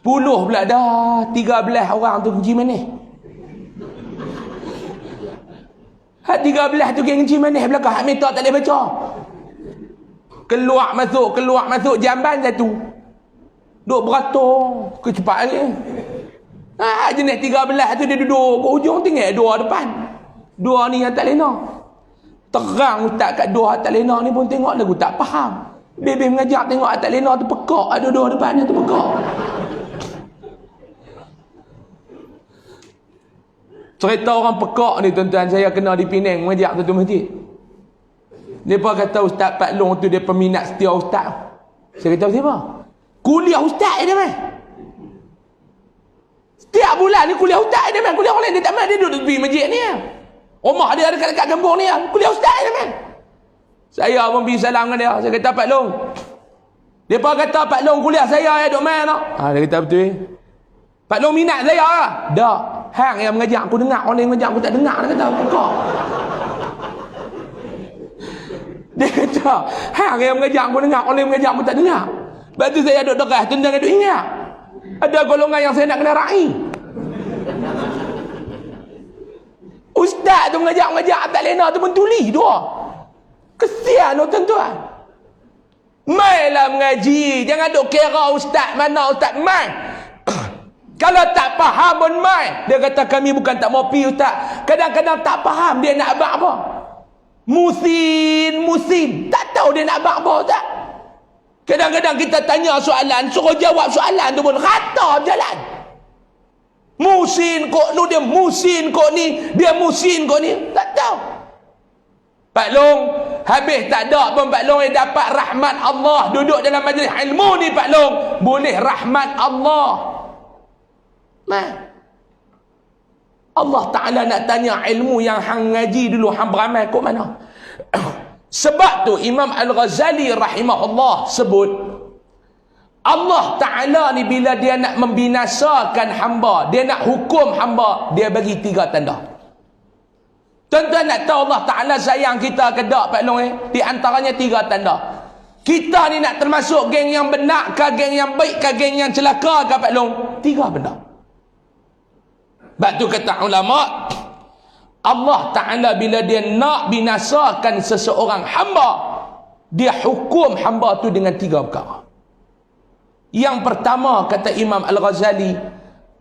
S1: 10 pula dah 13 orang tu kenci manis. Hak 13 tu kenci manis belakang hak minta tak boleh baca. Keluar masuk jamban satu. Duk beratur kecepat lagi. Jenis 13 tu dia duduk ke ujung, tinggal 2 depan. 2 ni yang tak lena. Terang ustaz kat 2 tak lena ni pun tengok lagu tak faham. Bebel mengajak tengok atas lena tu pekak. Ada dua depannya tu pekak. Cerita orang pekak ni tuan-tuan, saya kenal di Penang mengajak satu masjid. Mereka kata Ustaz Pak Long tu dia peminat setia Ustaz. Saya kata siapa? Kuliah Ustaz dia main. Setiap bulan ni kuliah Ustaz dia main. Kuliah orang lain dia tak main. Dia duduk di masjid ni. Rumah dia dekat-dekat kampung ni. Kuliah Ustaz dia main. Saya pun pergi salam dengan dia. Saya kata Pak Long. Mereka kata Pak Long kuliah saya duduk main tak? Dia kata betul. Pak Long minat saya lah. Tak. Hang yang mengajak aku dengar. Orang lain mengajak aku tak dengar. Dia kata pekak. Dia kata, hang yang mengajak aku dengar, orang lain mengajak aku tak dengar. Lepas tu saya duduk dekat, tuan-tuan duduk ingat. Ada golongan yang saya nak kena raih. Ustaz tu mengajak atas lena tu mentuli dua. Kesian tu tuan-tuan. Mainlah mengaji. Jangan duk kira ustaz mana ustaz main. Kalau tak faham pun main. Dia kata kami bukan tak mau pergi ustaz. Kadang-kadang tak faham dia nak abang apa. Musim. Tak tahu dia nak abang apa ustaz. Kadang-kadang kita tanya soalan, suruh jawab soalan tu pun rata berjalan. Musim kok lu, dia musim kok ni, dia musim kok ni. Tak tahu. Pak Long, habis tak ada pun Pak Long yang dapat rahmat Allah. Duduk dalam majlis ilmu ni Pak Long, boleh rahmat Allah. Allah Ta'ala nak tanya ilmu yang hang ngaji dulu, hang beramal kok mana? Sebab tu Imam Al-Ghazali rahimahullah sebut, Allah Ta'ala ni bila dia nak membinasakan hamba, dia nak hukum hamba, dia bagi 3 tanda. Tuan-tuan nak tahu Allah Ta'ala sayang kita ke tak Pak Long? Di antaranya 3 tanda. Kita ni nak termasuk geng yang benar ke, geng yang baik ke, geng yang celaka ke Pak Long? 3 benda. Sebab tu kata ulama, Allah Ta'ala bila dia nak binasakan seseorang hamba, dia hukum hamba tu dengan 3 perkara. Yang pertama kata Imam Al-Ghazali,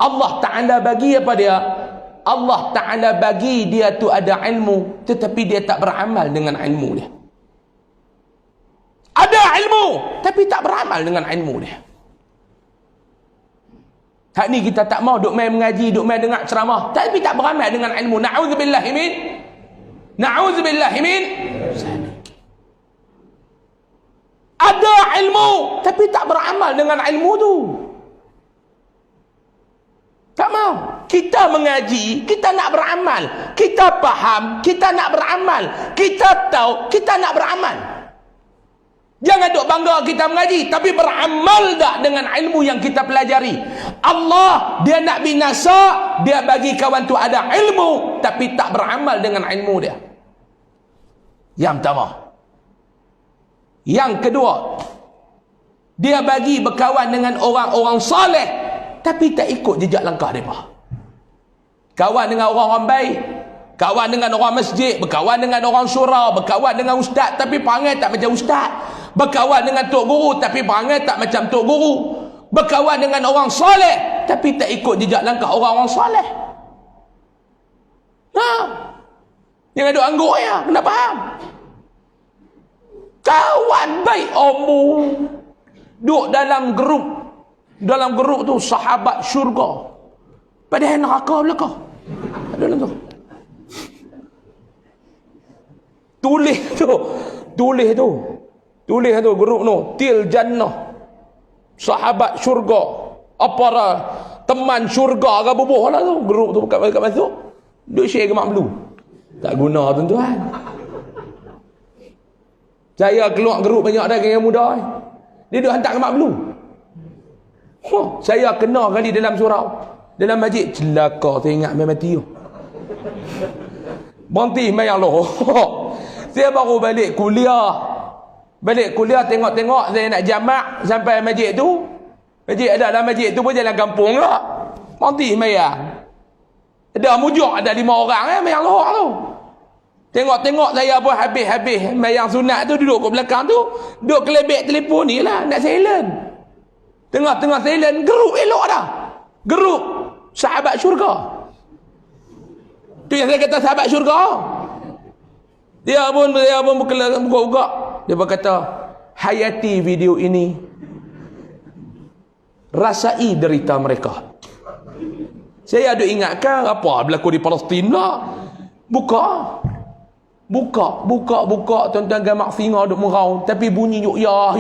S1: Allah Ta'ala bagi apa dia? Allah Ta'ala bagi dia tu ada ilmu, tetapi dia tak beramal dengan ilmu dia. Ada ilmu tapi tak beramal dengan ilmu dia. Hak ni kita tak mau duk main mengaji, duk main dengar ceramah, tapi tak beramal dengan ilmu. Na'udzubillahi min ada ilmu tapi tak beramal dengan ilmu tu. Tak mau. Kita mengaji, kita nak beramal. Kita faham, kita nak beramal. Kita tahu, kita nak beramal. Jangan duk bangga kita mengaji, tapi beramal tak dengan ilmu yang kita pelajari. Allah, dia nak binasa, dia bagi kawan tu ada ilmu, tapi tak beramal dengan ilmu dia. Yang pertama. Yang kedua, dia bagi berkawan dengan orang-orang saleh, tapi tak ikut jejak langkah mereka. Kawan dengan orang-orang baik, kawan dengan orang masjid, berkawan dengan orang syura, berkawan dengan ustaz tapi perangai tak macam ustaz, berkawan dengan tok guru tapi perangai tak macam tok guru, berkawan dengan orang soleh tapi tak ikut jejak langkah orang-orang soleh. Jangan duk angguk ya, kena faham. Kawan baik omong, duk dalam grup tu sahabat syurga, padahal neraka belakang ada dalam tu. Tulis tu grup tu til jannah, sahabat syurga, apa dah teman syurga ke bubuh lah tu. Grup tu kat masuk duk share ke mak melu, tak guna tuan-tuan. Saya keluar grup banyak dah geng muda ni, dia duk hantar ke mak melu. Saya kena kali dalam surau, dalam masjid, celaka saya ingat main mati tu. Berhenti main Allah. Saya baru balik kuliah tengok-tengok saya nak jamak sampai masjid tu. Masjid ada dalam masjid tu pun jalan kampung lah. Berhenti main. Ada mujuk, ada 5 orang main Allah tu. Tengok-tengok saya pun habis main yang sunat tu, duduk kat belakang tu, duduk kelebek telefon ni lah, nak silent. Tengah-tengah silent, geruk elok dah. Geruk sahabat syurga. Tu yang saya kata sahabat syurga. Dia pun buka-buka. Dia berkata, hayati video ini, rasai derita mereka. Saya ada ingatkan apa berlaku di Palestin lah. Buka tuan-tuan gamak finga duk merau, tapi bunyi yuk ya.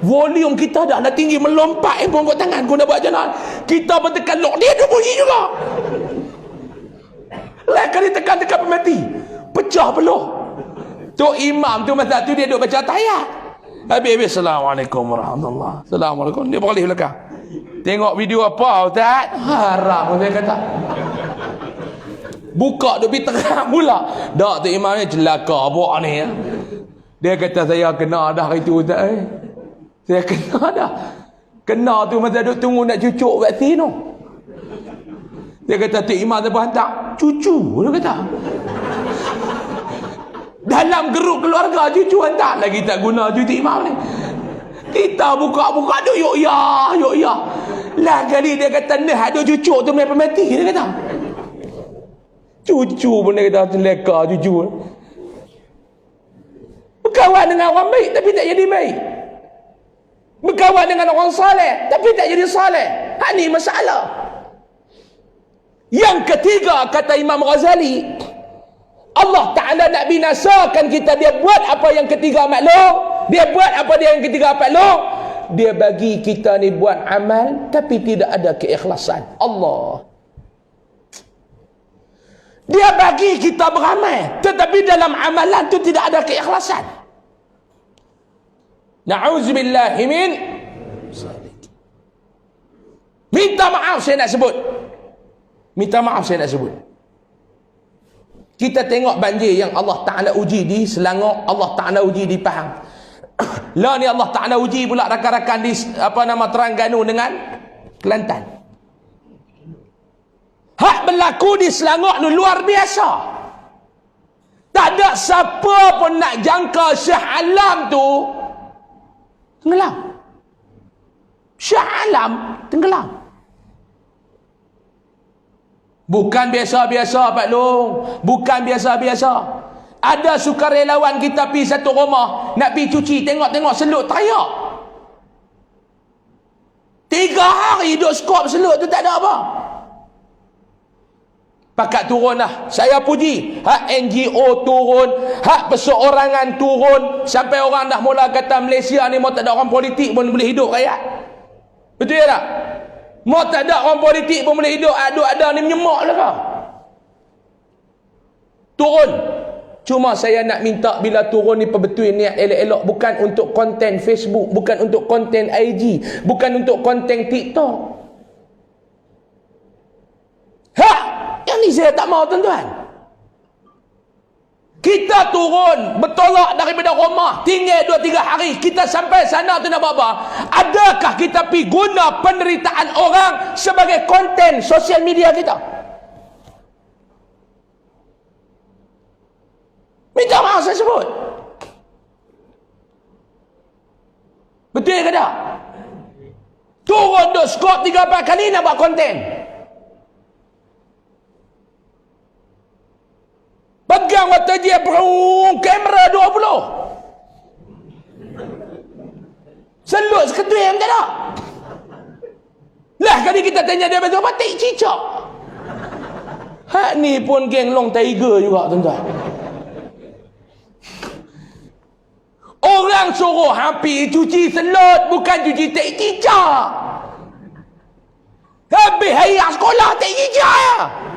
S1: Volume kita dah tinggi melompat pun kat tangan guna buat jalan. Kita bertekan lock dia bunyi juga. Lepas dia tekan mati. Pecah peluh. Tok imam tu masa tu dia duk baca tayat. Habis Assalamualaikum warahmatullahi. Assalamualaikum. Dia beralih belakang. Tengok video apa Ustaz? Haram dia kata. Buka duk pergi terang pula. Dak tu imam ni celaka buat ni ya. Dia kata saya kena dah hari tu Ustaz. Saya kena dah. Kena tu masa duk tunggu nak cucuk vaksin tu. Dia kata tu imam tu hantar cucu dia kata. Dalam geruk keluarga cucu hantar lagi tak guna cucu imam ni. Kita buka duk yuk ya. Lah kali dia kata nah ada cucu tu main mati dia kata. Cucu pun dia kata celaka cucu. Berkawan dengan orang baik tapi tak jadi baik. Berkawan dengan orang saleh tapi tak jadi saleh. Hak ni masalah. Yang ketiga kata Imam Ghazali, Allah Ta'ala nak binasakan kita. Dia buat apa yang ketiga maklum. Dia buat apa dia yang ketiga maklum. Dia bagi kita ni buat amal tapi tidak ada keikhlasan. Allah. Dia bagi kita beramal tetapi dalam amalan tu tidak ada keikhlasan. Na'udzubillahi min. Minta maaf saya nak sebut. Kita tengok banjir yang Allah Ta'ala uji di Selangor, Allah Ta'ala uji di Pahang. Lah ni Allah Ta'ala uji pula rakan-rakan di Terengganu dengan Kelantan. Hak berlaku di Selangor ni luar biasa. Tak ada siapa pun nak jangka Shah Alam tu tenggelam. Shah Alam tenggelam. Bukan biasa-biasa Pak Long. Bukan biasa-biasa. Ada sukarelawan kita pergi satu rumah nak pergi cuci, tengok-tengok selut teriak. 3 hari duk skop selut tu tak ada apa. Pakat turun lah. Saya puji. Hak NGO turun. Hak perseorangan turun. Sampai orang dah mula kata Malaysia ni mau tak ada orang politik pun boleh hidup rakyat. Betul tak? Mau tak ada orang politik pun boleh hidup. Ada ni menyemak lah kau. Turun. Cuma saya nak minta bila turun ni perbetul niat elok-elok. Bukan untuk konten Facebook. Bukan untuk konten IG. Bukan untuk konten TikTok. Yang ni saya tak mahu tuan-tuan. Kita turun bertolak daripada rumah, tinggal 2-3 hari, kita sampai sana tu nak buat apa? Adakah kita pergi guna penderitaan orang sebagai konten sosial media kita? Minta maaf saya sebut. Betul ke tak? Turun duk skop 3-4 kali nak buat konten. Pegang mata dia kamera 20. Selut seketul yang tak ada. Lah kali kita tanya dia betul apa? Tak cicak. Hak ni pun geng long tiger juga tuan-tuan. Orang suruh hampir cuci selut, bukan cuci tak cicak. Habis hari sekolah tak cicak ya.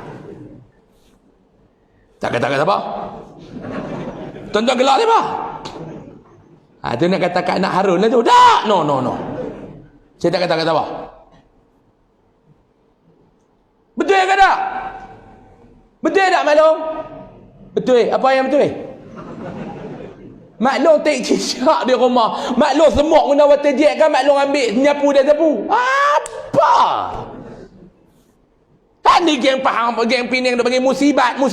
S1: Tak kata-kata apa? Tuan-tuan gelak ni apa? Tu nak kata kat anak Harun lah tu. Tak! No. Saya tak kata-kata apa? Betul ke tak? Betul tak Maklum? Betul. Apa yang betul? Maklum tak cicak di rumah. Maklum semua guna water jet kan. Maklum ambil nyapu dan sapu. Apa? Ni geng Pahang, geng Penang dia panggil musibat ni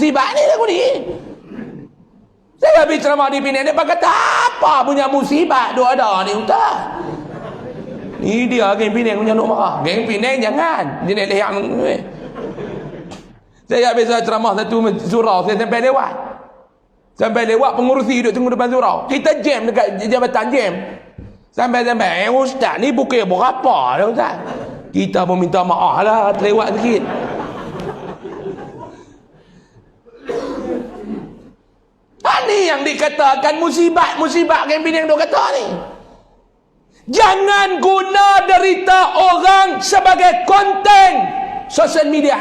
S1: aku ni. Saya habis ceramah di Penang, dia kata apa punya musibat tu ada ni Ustaz. Ni dia geng Penang punya nak marah. Geng Penang jangan. Dia nak lehat. Saya habis ceramah satu surau, saya sampai lewat.
S2: Sampai lewat pengurusi duduk tunggu depan surau. Kita jam dekat jabatan jam. Sampai ustaz ni pukul berapa dah ustaz? Kita pun minta maaf lah terlewat sikit. Ini yang dikatakan musibat campaign yang duk kata ni. Jangan guna derita orang sebagai konten sosial media.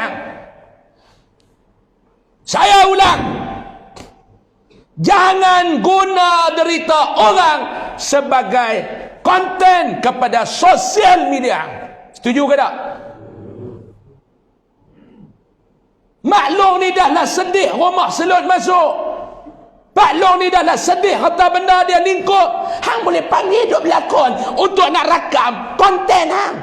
S2: Saya ulang. Jangan guna derita orang sebagai konten kepada sosial media. Setuju ke tak? Maklum ni dah lah sedih rumah selut masuk. Pak Long ni dah lah sedih harta benda dia lingkup. Hang boleh panggil duk berlakon untuk nak rakam konten hang.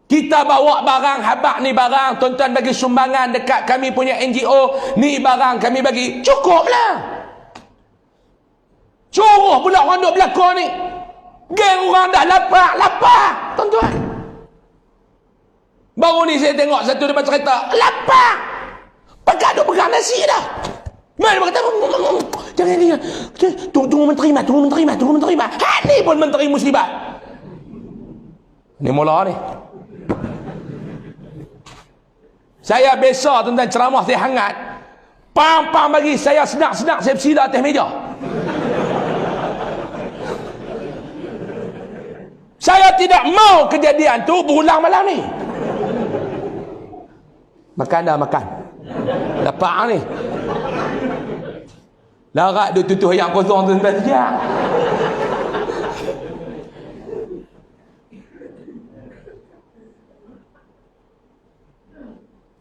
S2: Kita bawa barang habak ni barang, tuan-tuan bagi sumbangan dekat kami punya NGO, ni barang kami bagi, cukuplah. Suruh pula orang duk berlakon ni. Geng orang dah lapar, tuan-tuan. Baru ni saya tengok satu depan cerita, lapar. Pegang nasi dah. Mana dia kata, jangan ni. Tunggu menteri mat. Ha ni pun menteri musibah. Ni mula ni. Saya biasa tuan-tuan ceramah saya hangat. Pam bagi saya senak-senak saya bersila atas meja. Saya tidak mau kejadian tu berulang malam ni. Makan dah makan. Dapat ni. Larat duk tutup yang kosong tu sampai sejak.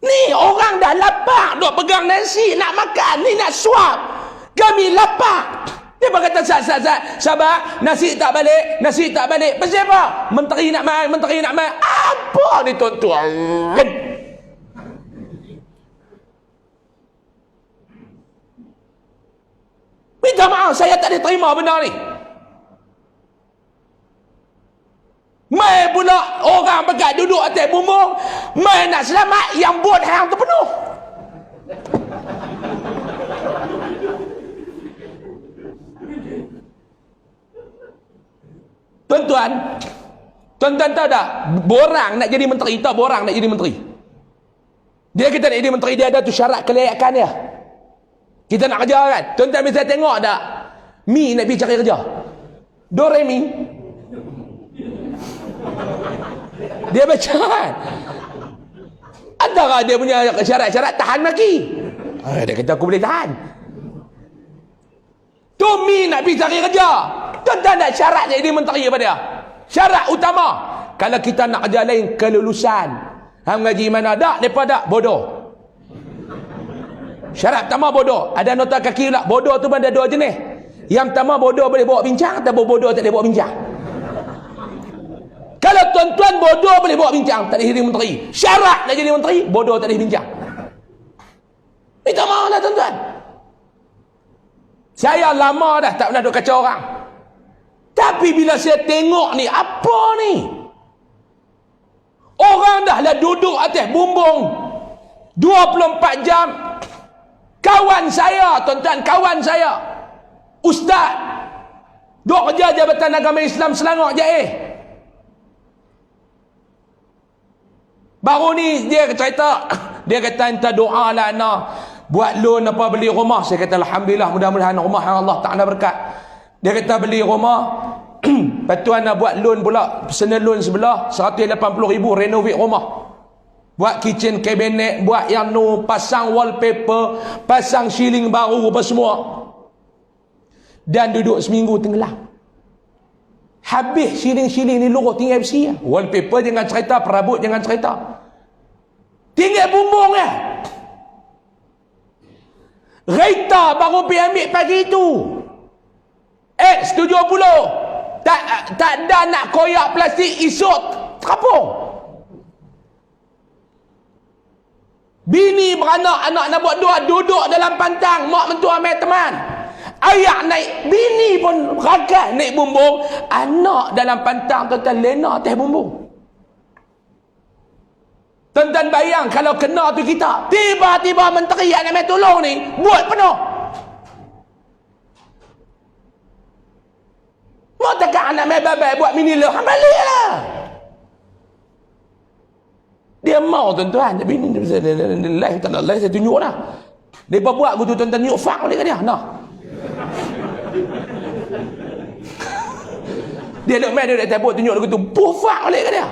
S2: Ni orang dah lapar duk pegang nasi nak makan, ni nak suap. Kami lapar. Dia berkata sabar, nasi tak balik. Pasal apa? Menteri nak main. Apa ni tuan-tuan? Minta maaf, saya tak boleh terima benda ni. Mai pula orang pekat duduk atas bumbung, mai nak selamat yang bot hang tu penuh. Tuan-tuan tahu tak? Borang nak jadi menteri, tak borang nak jadi menteri. Dia kata nak jadi menteri, dia ada tu syarat kelayakan dia. Kita nak kerja kan? Tuan-tuan bisa tengok tak? Mi nak pergi cari kerja. Doremi. Dia baca kan? Antara dia punya syarat-syarat tahan maki. Dia kata aku boleh tahan. Tu Mi nak pergi cari kerja. Tuan-tuan nak syarat nak jadi menteri apa dia? Syarat utama. Kalau kita nak kerja lain, kelulusan. Hang ngaji mana dak? Depa dak bodoh. Syarat pertama bodoh. Ada nota kaki pula. Bodoh tu pun ada dua jenis. Yang pertama bodoh boleh bawa bincang, atau bodoh tak boleh bawa bincang. Kalau tuan-tuan bodoh boleh bawa bincang, tak boleh jadi menteri. Syarat nak jadi menteri, bodoh tak boleh bincang. Minta maaf lah tuan-tuan. Saya lama dah tak pernah duk kacau orang. Tapi bila saya tengok ni, apa ni? Orang dah lah duduk atas bumbung 24 jam. Kawan saya, tuan-tuan, kawan saya, ustaz, duk kerja Jabatan Agama Islam Selangor Jaih. Baru ni dia cerita, dia kata minta doa lah anak buat loan apa beli rumah. Saya kata alhamdulillah, mudah-mudahan rumah yang Allah Ta'ala berkat. Dia kata beli rumah, lepas tu nak buat loan pula, personal loan sebelah 180,000 renovate rumah. Buat kitchen cabinet, buat yang nu, pasang wallpaper, pasang ceiling baru apa semua. Dan duduk seminggu tenggelam. Habis ceiling-ceiling ni luruh, tinggal besi. Wallpaper jangan cerita, perabot jangan cerita. Tinggal bumbung ya. Kereta baru pergi ambil pagi itu. X70. Tak ada nak koyak plastik isut terapung. Bini beranak, anak nak buat dua, duduk dalam pantang, mak mentua ambil teman. Ayah naik, bini pun ragas naik bumbung, anak dalam pantang tuan-tuan lena atas bumbung. Tuan-tuan bayang kalau kena tu kita, tiba-tiba menteri yang nak tolong ni buat penuh. Mau takkan anak mai babai buat mini lah, hang balik lah. Dia mau tuan-tuan, tapi ni live tak nak live saya tunjuk dah. Dia buat aku tu tuan-tuan tunjuk fak balik ke dia. Nah. Dia nak main dia tak buat tunjuk aku tu, fak balik ke dia.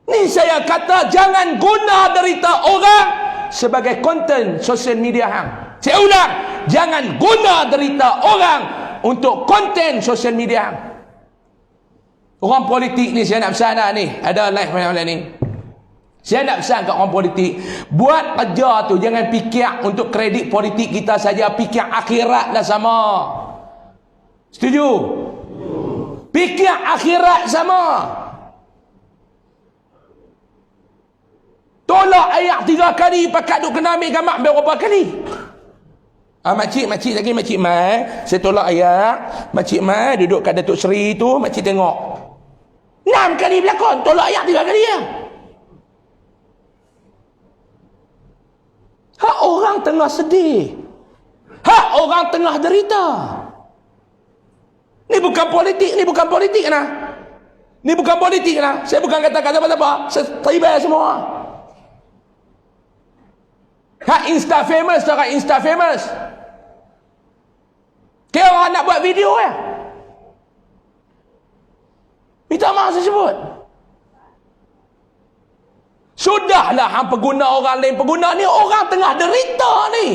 S2: Ni saya kata jangan guna derita orang sebagai konten sosial media hang. Saya ulang, jangan guna derita orang untuk konten sosial media hang. Orang politik ni saya nak pesan dah ni, ada live macam ni. Saya nak pesan kat orang politik, buat kerja tu jangan fikir untuk kredit politik kita saja, fikir akhirat dah sama. Setuju? Fikir akhirat sama. Tolak ayat 3 kali, pakat duk kena ambil gambar berapa kali? Makcik lagi, makcik mai, saya tolak ayat, makcik mai duduk kat Datuk Seri tu, makcik tengok 6 kali berlakon, tolak ayat 3 kali ya. Hak orang tengah sedih, hak orang tengah derita. Ni bukan politik, ni bukan politik nah. Ni bukan politik nah. Saya bukan kata-kata apa-apa, saya terima semua. Hak Insta famous tak, hak Insta famous. Kira orang nak buat video ya. Minta maaf saya sebut. Sudahlah hang pengguna orang lain, pengguna ni orang tengah derita ni.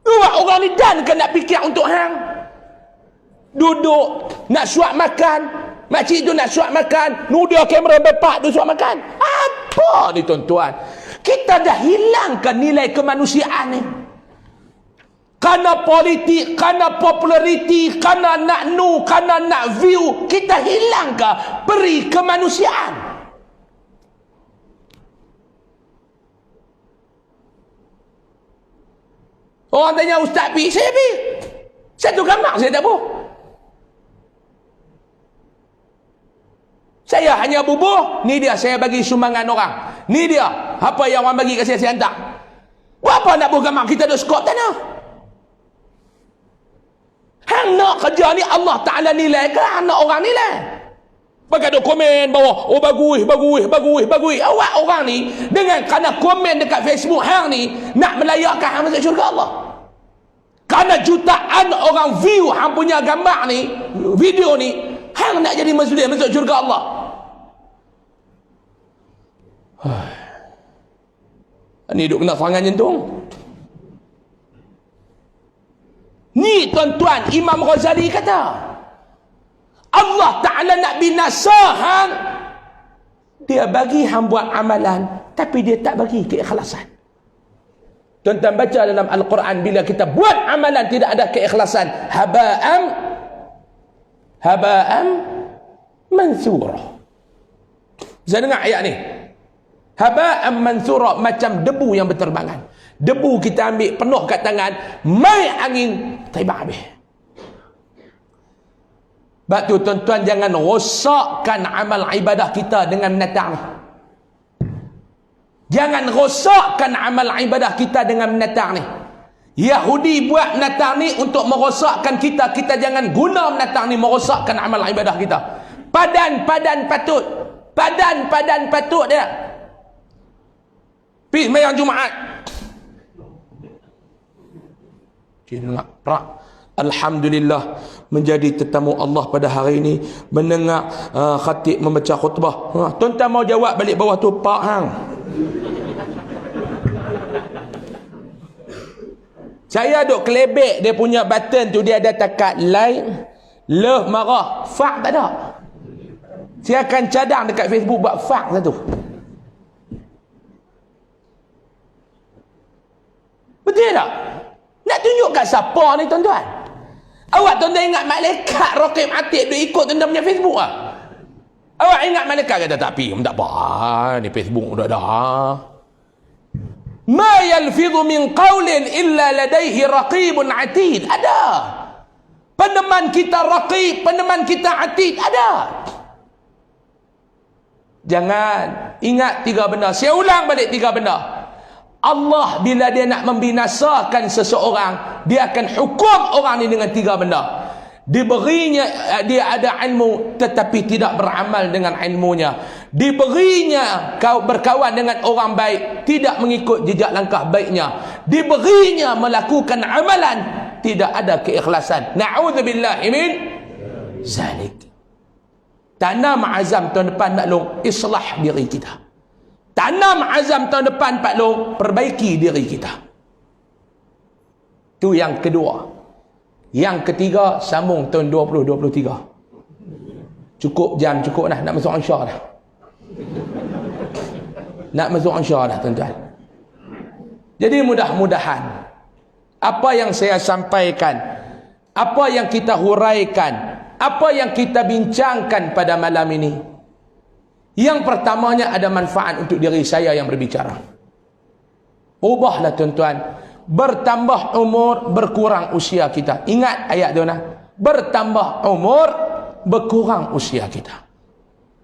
S2: Orang ni dan kan nak fikir untuk hang. Duduk nak suap makan, makcik tu nak suap makan, nudia kamera bepak tu suap makan. Apa ni tuan-tuan? Kita dah hilangkan nilai kemanusiaan ni. Kerana politik, kerana populariti, kerana nak view, kita hilangkan peri kemanusiaan. Orang tanya Ustaz Pi, saya Pi. Satu gambar saya tak buh. Saya hanya bubuh, ni dia saya bagi sumbangan orang. Ni dia, apa yang orang bagi kat saya hantar. Apa nak buh gambar kita duk skop tanah? Hang nak kerja ni Allah Ta'ala nilai ke hang nak orang nilai? Pakai duk komen bawah, oh bagus. Awak orang ni, dengan kerana komen dekat Facebook hang ni, nak melayakkan hang masuk syurga Allah. Kerana jutaan orang view hang punya gambar ni, video ni, hang nak jadi muslim masuk syurga Allah. Ni duk kena serangan jantung. Ni tuan-tuan, Imam Ghazali kata, Allah Ta'ala nak binasa hang, dia bagi hang buat amalan, tapi dia tak bagi keikhlasan. Tuan-tuan baca dalam Al-Quran, bila kita buat amalan tidak ada keikhlasan, haba'am mansura. Saya dengar ayat ni, haba'am mansura, macam debu yang berterbangan. Debu kita ambil penuh kat tangan, mai angin terbang habis. Sebab tu tuan-tuan jangan rosakkan amal ibadah kita dengan menatang ni. Jangan rosakkan amal ibadah kita dengan menatang ni. Yahudi buat menatang ni untuk merosakkan kita. Kita jangan guna menatang ni merosakkan amal ibadah kita. Padan patut. Padan patut dia. Pergi sembahyang Jumaat. Alhamdulillah menjadi tetamu Allah pada hari ini, mendengar khatib membaca khutbah. Tuan-tuan mau jawab balik bawah tu, pak hang. Saya duk kelebek dia punya button tu, dia ada takat like, love, marah, fak tak ada. Saya akan cadang dekat Facebook buat fak satu. Betul tak? Nak tunjuk kat siapa ni tuan-tuan? Awak tuan-tuan ingat malaikat Raqib Atid dia ikut tuan-tuan punya Facebook ah? Awak ingat malaikat kata tak pi, tak apa, ni Facebook dah dah. Ma yalfidhu min qawlin illa ladaihi raqibun atid. Ada. Peneman kita raqib, peneman kita atid ada. Jangan. Ingat 3 benda. Saya ulang balik 3 benda. Allah bila dia nak membinasakan seseorang, dia akan hukum orang ni dengan 3 benda. Diberinya, dia ada ilmu tetapi tidak beramal dengan ilmunya. Diberinya berkawan dengan orang baik, tidak mengikut jejak langkah baiknya. Diberinya melakukan amalan, tidak ada keikhlasan. Na'udzubillahi min zalik. Tanam azam tahun depan Pak Long, islah diri kita. Tanam azam tahun depan Pak Long, perbaiki diri kita. Itu yang kedua. Yang ketiga, sambung tahun 2023. Cukup jam, cukup dah. Nak masuk Ansya dah. Nak masuk Ansya dah, tuan-tuan. Jadi mudah-mudahan apa yang saya sampaikan, apa yang kita huraikan, apa yang kita bincangkan pada malam ini, yang pertamanya ada manfaat untuk diri saya yang berbicara. Ubahlah tuan-tuan. Bertambah umur, berkurang usia kita. Ingat ayat dia nah. Bertambah umur, berkurang usia kita.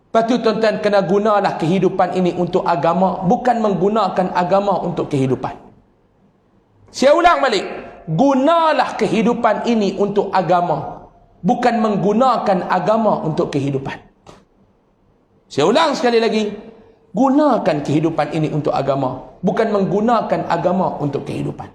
S2: Lepas tu tuan-tuan kena gunalah kehidupan ini untuk agama, bukan menggunakan agama untuk kehidupan. Saya ulang balik. Gunalah kehidupan ini untuk agama, bukan menggunakan agama untuk kehidupan. Saya ulang sekali lagi. Gunakan kehidupan ini untuk agama, bukan menggunakan agama untuk kehidupan.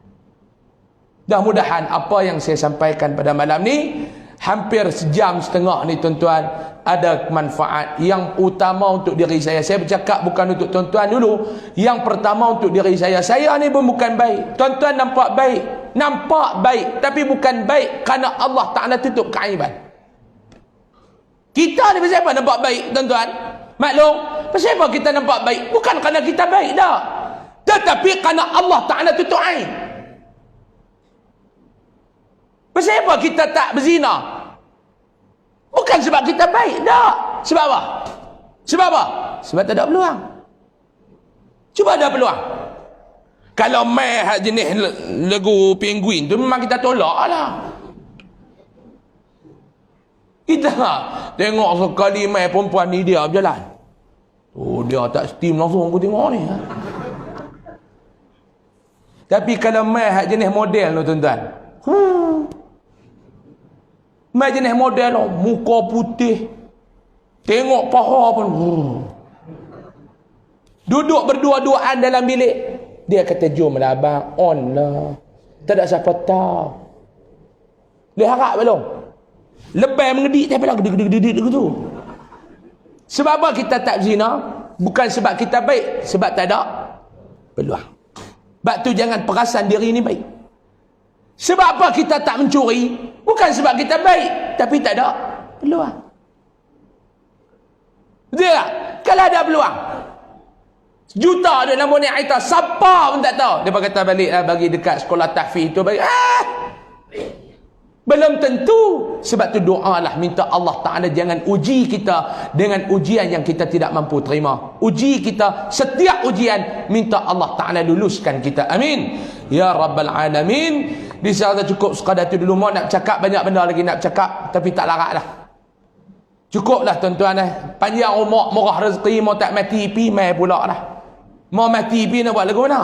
S2: Mudah-mudahan apa yang saya sampaikan pada malam ni, hampir sejam setengah ni tuan-tuan, ada manfaat. Yang utama untuk diri saya. Saya bercakap bukan untuk tuan-tuan dulu. Yang pertama untuk diri saya. Saya ni pun bukan baik. Tuan-tuan nampak baik. Nampak baik. Tapi bukan baik kerana Allah Ta'ala tutup keaiban. Kita ni pasal apa nampak baik tuan-tuan? Maklum, pasal apa kita nampak baik? Bukan kerana kita baik dah, tetapi kerana Allah Ta'ala tutup aib. Pasal apa kita tak berzina? Bukan sebab kita baik dah. Sebab apa? Sebab apa? Sebab tak ada peluang. Cuba ada peluang. Kalau main jenis lagu penguin tu memang kita tolak lah. Kita tengok sekali main perempuan ni dia berjalan. Oh, dia tak steam langsung aku tengok ni. Tapi kalau main jenis model tu tuan-tuan. Main jenis model tu, muka putih. Tengok paha pun. Duduk berdua-duaan dalam bilik. Dia kata, jom lah abang, on lah. Tak ada siapa tahu. Dia harap belum? Lebih mengedik tapi lah gedik gitu. Sebab apa kita tak zina? Bukan sebab kita baik, sebab tak ada peluang. Sebab tu jangan perasan diri ni baik. Sebab apa kita tak mencuri? Bukan sebab kita baik, tapi tak ada peluang. Betul tak? Kalau ada peluang, sejuta ada nombor ni Aita, siapa pun tak tahu. Dia kata balik lah, bagi dekat sekolah tahfiz tu bagi. Belum tentu. Sebab tu doalah, minta Allah Ta'ala jangan uji kita dengan ujian yang kita tidak mampu terima. Uji kita, setiap ujian minta Allah Ta'ala luluskan kita. Amin ya Rabbal Alamin. Di sana cukup sekadar tu dulu. Mau nak cakap banyak benda lagi nak cakap, tapi tak larat dah. Cukuplah tuan-tuan. Panjang umur, murah rezeki, mau tak mati pi mai pula dah. Mau mati pi nak buat lagu mana?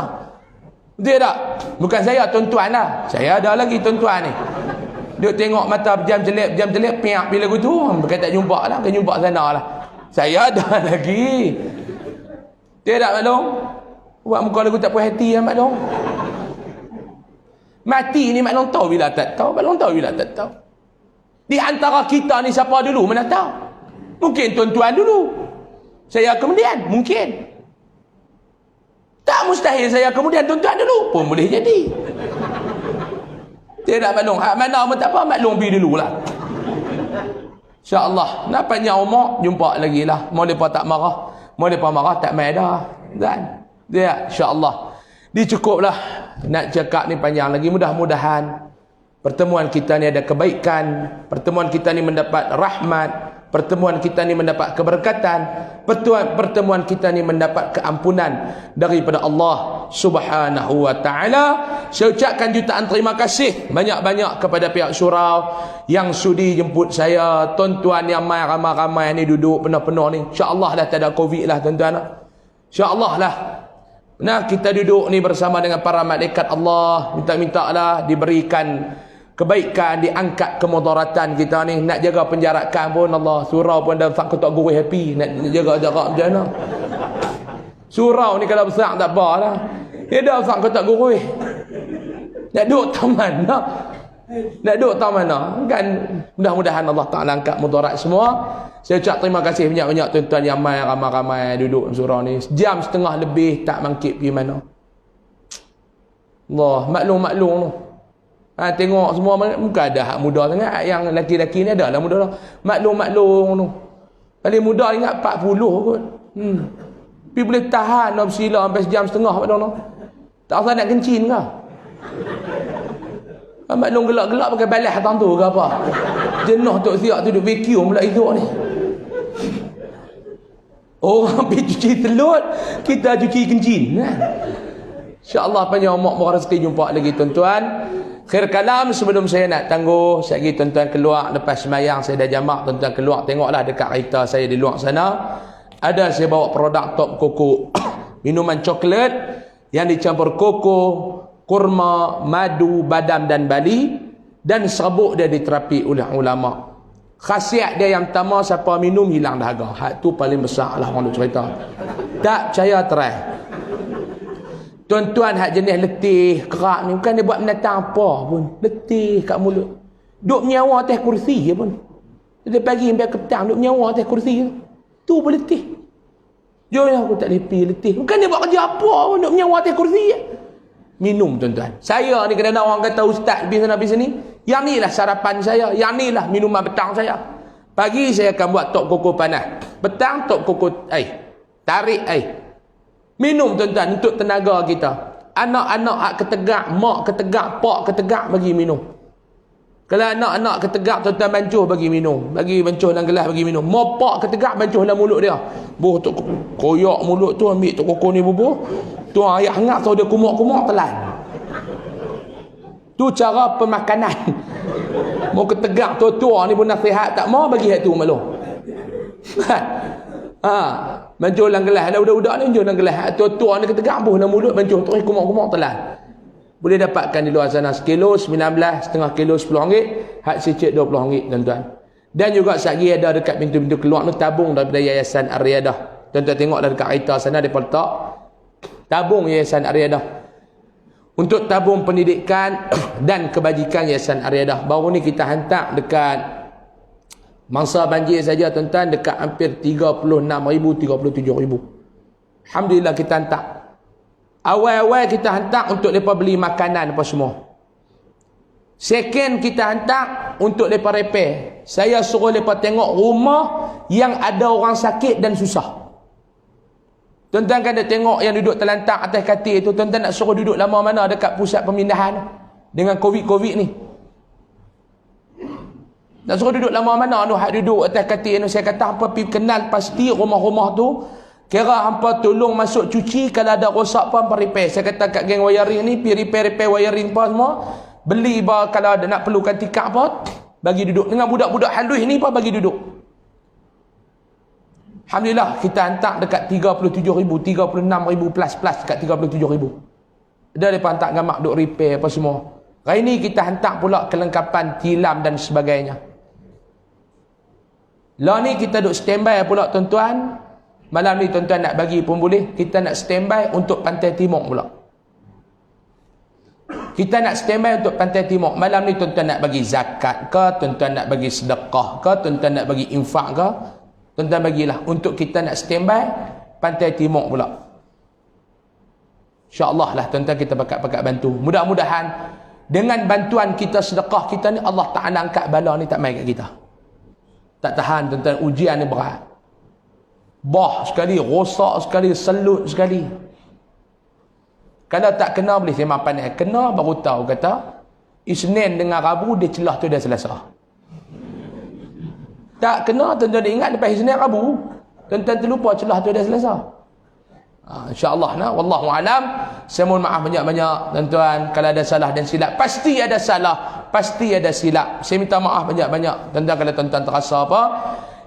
S2: Betul tak? Bukan saya, tuan-tuan lah. Saya ada lagi tuan-tuan ni. Dia tengok mata jam-jelip, piak bila lagu tu. Bukan tak jumpa lah, kan jumpa sana lah. Saya ada lagi. Dia tak maklum? Buat muka lagu tak puas hati lah maklum. Mati ni maklum tahu bila tak tahu. Maklum tahu bila tak tahu. Di antara kita ni siapa dulu? Mana tahu? Mungkin tuan-tuan dulu. Saya kemudian. Mungkin. Tak mustahil saya kemudian tuan-tuan dulu. Pun boleh jadi. Tidak maklum. Hak mana pun tak apa, maklum pergi dulu lah. InsyaAllah. Nak panjang umur, jumpa lagi lah. Mau mereka tak marah. Mau mereka marah, tak main dah. Dan, dia, insyaAllah. Dicukuplah. Nak cakap ni panjang lagi. Mudah-mudahan pertemuan kita ni ada kebaikan. Pertemuan kita ni mendapat rahmat. Pertemuan kita ni mendapat keberkatan. Pertemuan kita ni mendapat keampunan daripada Allah Subhanahu wa ta'ala. saya ucapkan jutaan terima kasih banyak-banyak kepada pihak surau yang sudi jemput saya. Tuan-tuan yang ramai-ramai ni duduk penuh-penuh ni. InsyaAllah dah tak ada COVID lah tuan-tuan. InsyaAllah lah. Nah, kita duduk ni bersama dengan para malaikat Allah. Minta-minta lah diberikan kebaikan, diangkat kemudaratan kita ni. Nak jaga penjarakan pun Allah. Surau pun dah tak ketok gurih happy. Nak jaga jarak macam mana. Surau ni kalau besar tak apa lah. Dia dah besar ketok gurih. Nak duduk tak mana. Nak duduk tak mana. Kan mudah-mudahan Allah Ta'ala angkat mudarat semua. Saya ucap terima kasih banyak-banyak tuan-tuan yang ramai-ramai duduk dalam surau ni. Jam setengah lebih tak mangkit pergi mana. Allah, maklum-maklum tu. Tengok semua bukan ada hak muda sangat. Yang lelaki-lelaki ni ada lah muda lah. Maklum-maklum tu. Paling muda ingat 40 kot. Tapi boleh tahan nak bersila sampai jam setengah pada tu. Tak usah nak kencing ke? Maklum gelak-gelak pakai balas hatang tu ke apa? Jenuh tok siap tu duduk vacuum pula esok ni. Orang pergi cuci telut, kita cuci kencing kan? InsyaAllah panjang umur murah rezeki jumpa lagi tuan-tuan. Khair kalam sebelum saya nak tangguh, saya pergi tuan-tuan keluar lepas semayang saya dah jamak, tuan-tuan keluar tengoklah dekat kereta saya di luar sana. Ada saya bawa produk Top Koko. Minuman coklat yang dicampur koko, kurma, madu, badam dan bali, dan serbuk dia diterapi oleh ulama. Khasiat dia yang pertama, siapa minum hilang dahaga. Hak tu paling besar lah orang duk cerita. Tak percaya try. Tuan-tuan hak jenis letih, kerak ni bukan dia buat binatang apa pun. Letih kat mulut. Duk menyawa atas kursi je pun. Dari pagi sampai petang duk menyawa atas kursi je. Tu pun letih. Jom aku tak lepi letih. Bukan dia buat kerja apa pun, duk menyawa atas kursi je. Minum tuan-tuan. Saya ni kadang-kadang orang kata ustaz pergi sana pergi sini. Yang ni lah sarapan saya. Yang ni lah minuman petang saya. Pagi saya akan buat Top Koko panas. Petang Top Koko air. Tarik air. Minum tuan-tuan untuk tenaga kita. Anak-anak hak ketegak, mak ketegak, pak ketegak bagi minum. Kalau anak-anak ketegak tuan-tuan bancuh bagi minum. Bagi bancuh dalam gelas bagi minum. Mak pak ketegak bancuh dalam mulut dia. Buh tu koyak mulut tu ambil Top Koko ni bubuh. Tu air hangat so dia kumuk-kumuk telan. Tu cara pemakanan. Mau ketegak tua-tua ni pun nasihat tak mau bagi hak tu malu. Bancuh dalam gelas. Ada budak-budak ni bancuh dalam gelas. Tua-tua ni ketegak buh dalam mulut bancuh terus kumuk-kumuk telan. Boleh dapatkan di luar sana sekilo 19, setengah kilo RM10. Hak sicit RM20 tuan-tuan. Dan juga sekali ada dekat pintu-pintu keluar tu tabung daripada Yayasan Ar-Riyadah. Tuan-tuan tengok dah dekat kereta sana dia letak tabung Yayasan Ar-Riyadah. Untuk tabung pendidikan dan kebajikan Yayasan Ar-Riyadah. Baru ni kita hantar dekat mangsa banjir saja tuan-tuan dekat hampir 36,000 37,000. Alhamdulillah kita hantar. Awal-awal kita hantar untuk mereka beli makanan apa semua. Second kita hantar untuk mereka repair. Saya suruh mereka tengok rumah yang ada orang sakit dan susah. Tuan-tuan kan dah tengok yang duduk terlantak atas katil tu. Tuan-tuan nak suruh duduk lama mana dekat pusat pemindahan dengan COVID ni. Nak suruh duduk lama mana tu hak duduk atas katil tu. Saya kata hampa pergi kenal pasti rumah-rumah tu. Kira hampa tolong masuk cuci kalau ada rosak apa hampa repair. Saya kata kat geng wiring ni pergi repair wiring apa semua. Beli kalau ada nak perlukan tikar apa bagi duduk. Dengan budak-budak halus ni apa bagi duduk. Alhamdulillah kita hantar dekat 37,000, 36,000 plus dekat 37,000. Ada mereka hantar gamak duk repair apa semua. Hari ni kita hantar pula kelengkapan tilam dan sebagainya. Lah ni kita duk standby pula tuan-tuan. Malam ni tuan-tuan nak bagi pun boleh. Kita nak standby untuk Pantai Timur pula. Kita nak standby untuk Pantai Timur. Malam ni tuan-tuan nak bagi zakat ke, tuan-tuan nak bagi sedekah ke, tuan-tuan nak bagi infak ke. Tuan-tuan bagilah untuk kita nak standby Pantai Timur pula. InsyaAllah lah tuan-tuan kita bakat-bakat bantu. Mudah-mudahan dengan bantuan kita sedekah kita ni Allah Ta'ala angkat bala ni tak main kat kita. Tak tahan tuan-tuan, ujian ni berat. Bah sekali, rosak sekali, selut sekali. Kalau tak kena boleh sembang pandai. Kena baru tahu kata Isnin dengan Rabu dia celah tu dah Selasa. Tak kena tuan-tuan ingat lepas Isnin Rabu tuan-tuan terlupa celah tu dah Selasa.
S1: InsyaAllah nah, wallahu alam. Saya mohon maaf banyak-banyak tuan-tuan kalau ada salah dan silap. Pasti ada salah, pasti ada silap. Saya minta maaf banyak-banyak tuan-tuan kalau tuan-tuan terasa apa.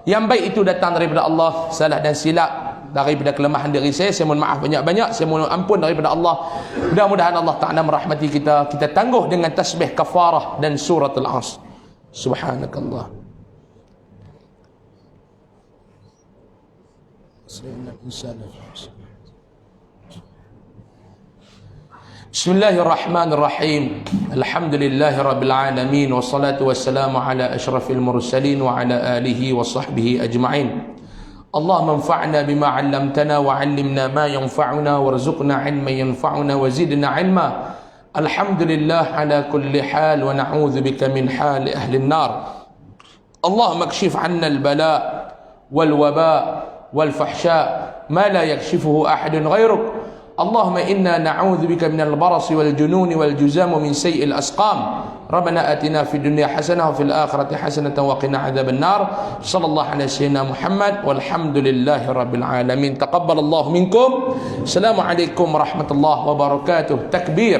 S1: Yang baik itu datang daripada Allah, salah dan silap daripada kelemahan diri saya mohon maaf banyak-banyak. Saya mohon ampun daripada Allah. Mudah-mudahan Allah Ta'ala merahmati kita. Kita tangguh dengan tasbih kafarah dan suratul Asr. Subhanakallah. Bismillahirrahmanirrahim. Alhamdulillahi rabbil alamin, wassalatu wassalamu ala asyrafil mursalin wa ala alihi wa sahbihi ajma'in. Allahumma anfa'na bima 'allamtana wa 'allimna ma yanfa'una warzuqna 'ilman yanfa'una wa zidna 'ilma. Alhamdulillah ala kulli hal wa na'udzu bika min hali ahli an-nar. Allahumma kshif 'anna al-bala' wal waba' wal fahsya' ma la yakshifuhu ahadun ghairuk. اللهم إنا نعوذ بك من البرص والجنون والجزام ومن سيء الأسقام. ربنا آتنا في الدنيا حسنة وفي الآخرة حسنة وقنا عذاب النار. صلى الله على سيدنا محمد والحمد لله رب العالمين. تقبل الله منكم. السلام عليكم ورحمة الله وبركاته. تكبير.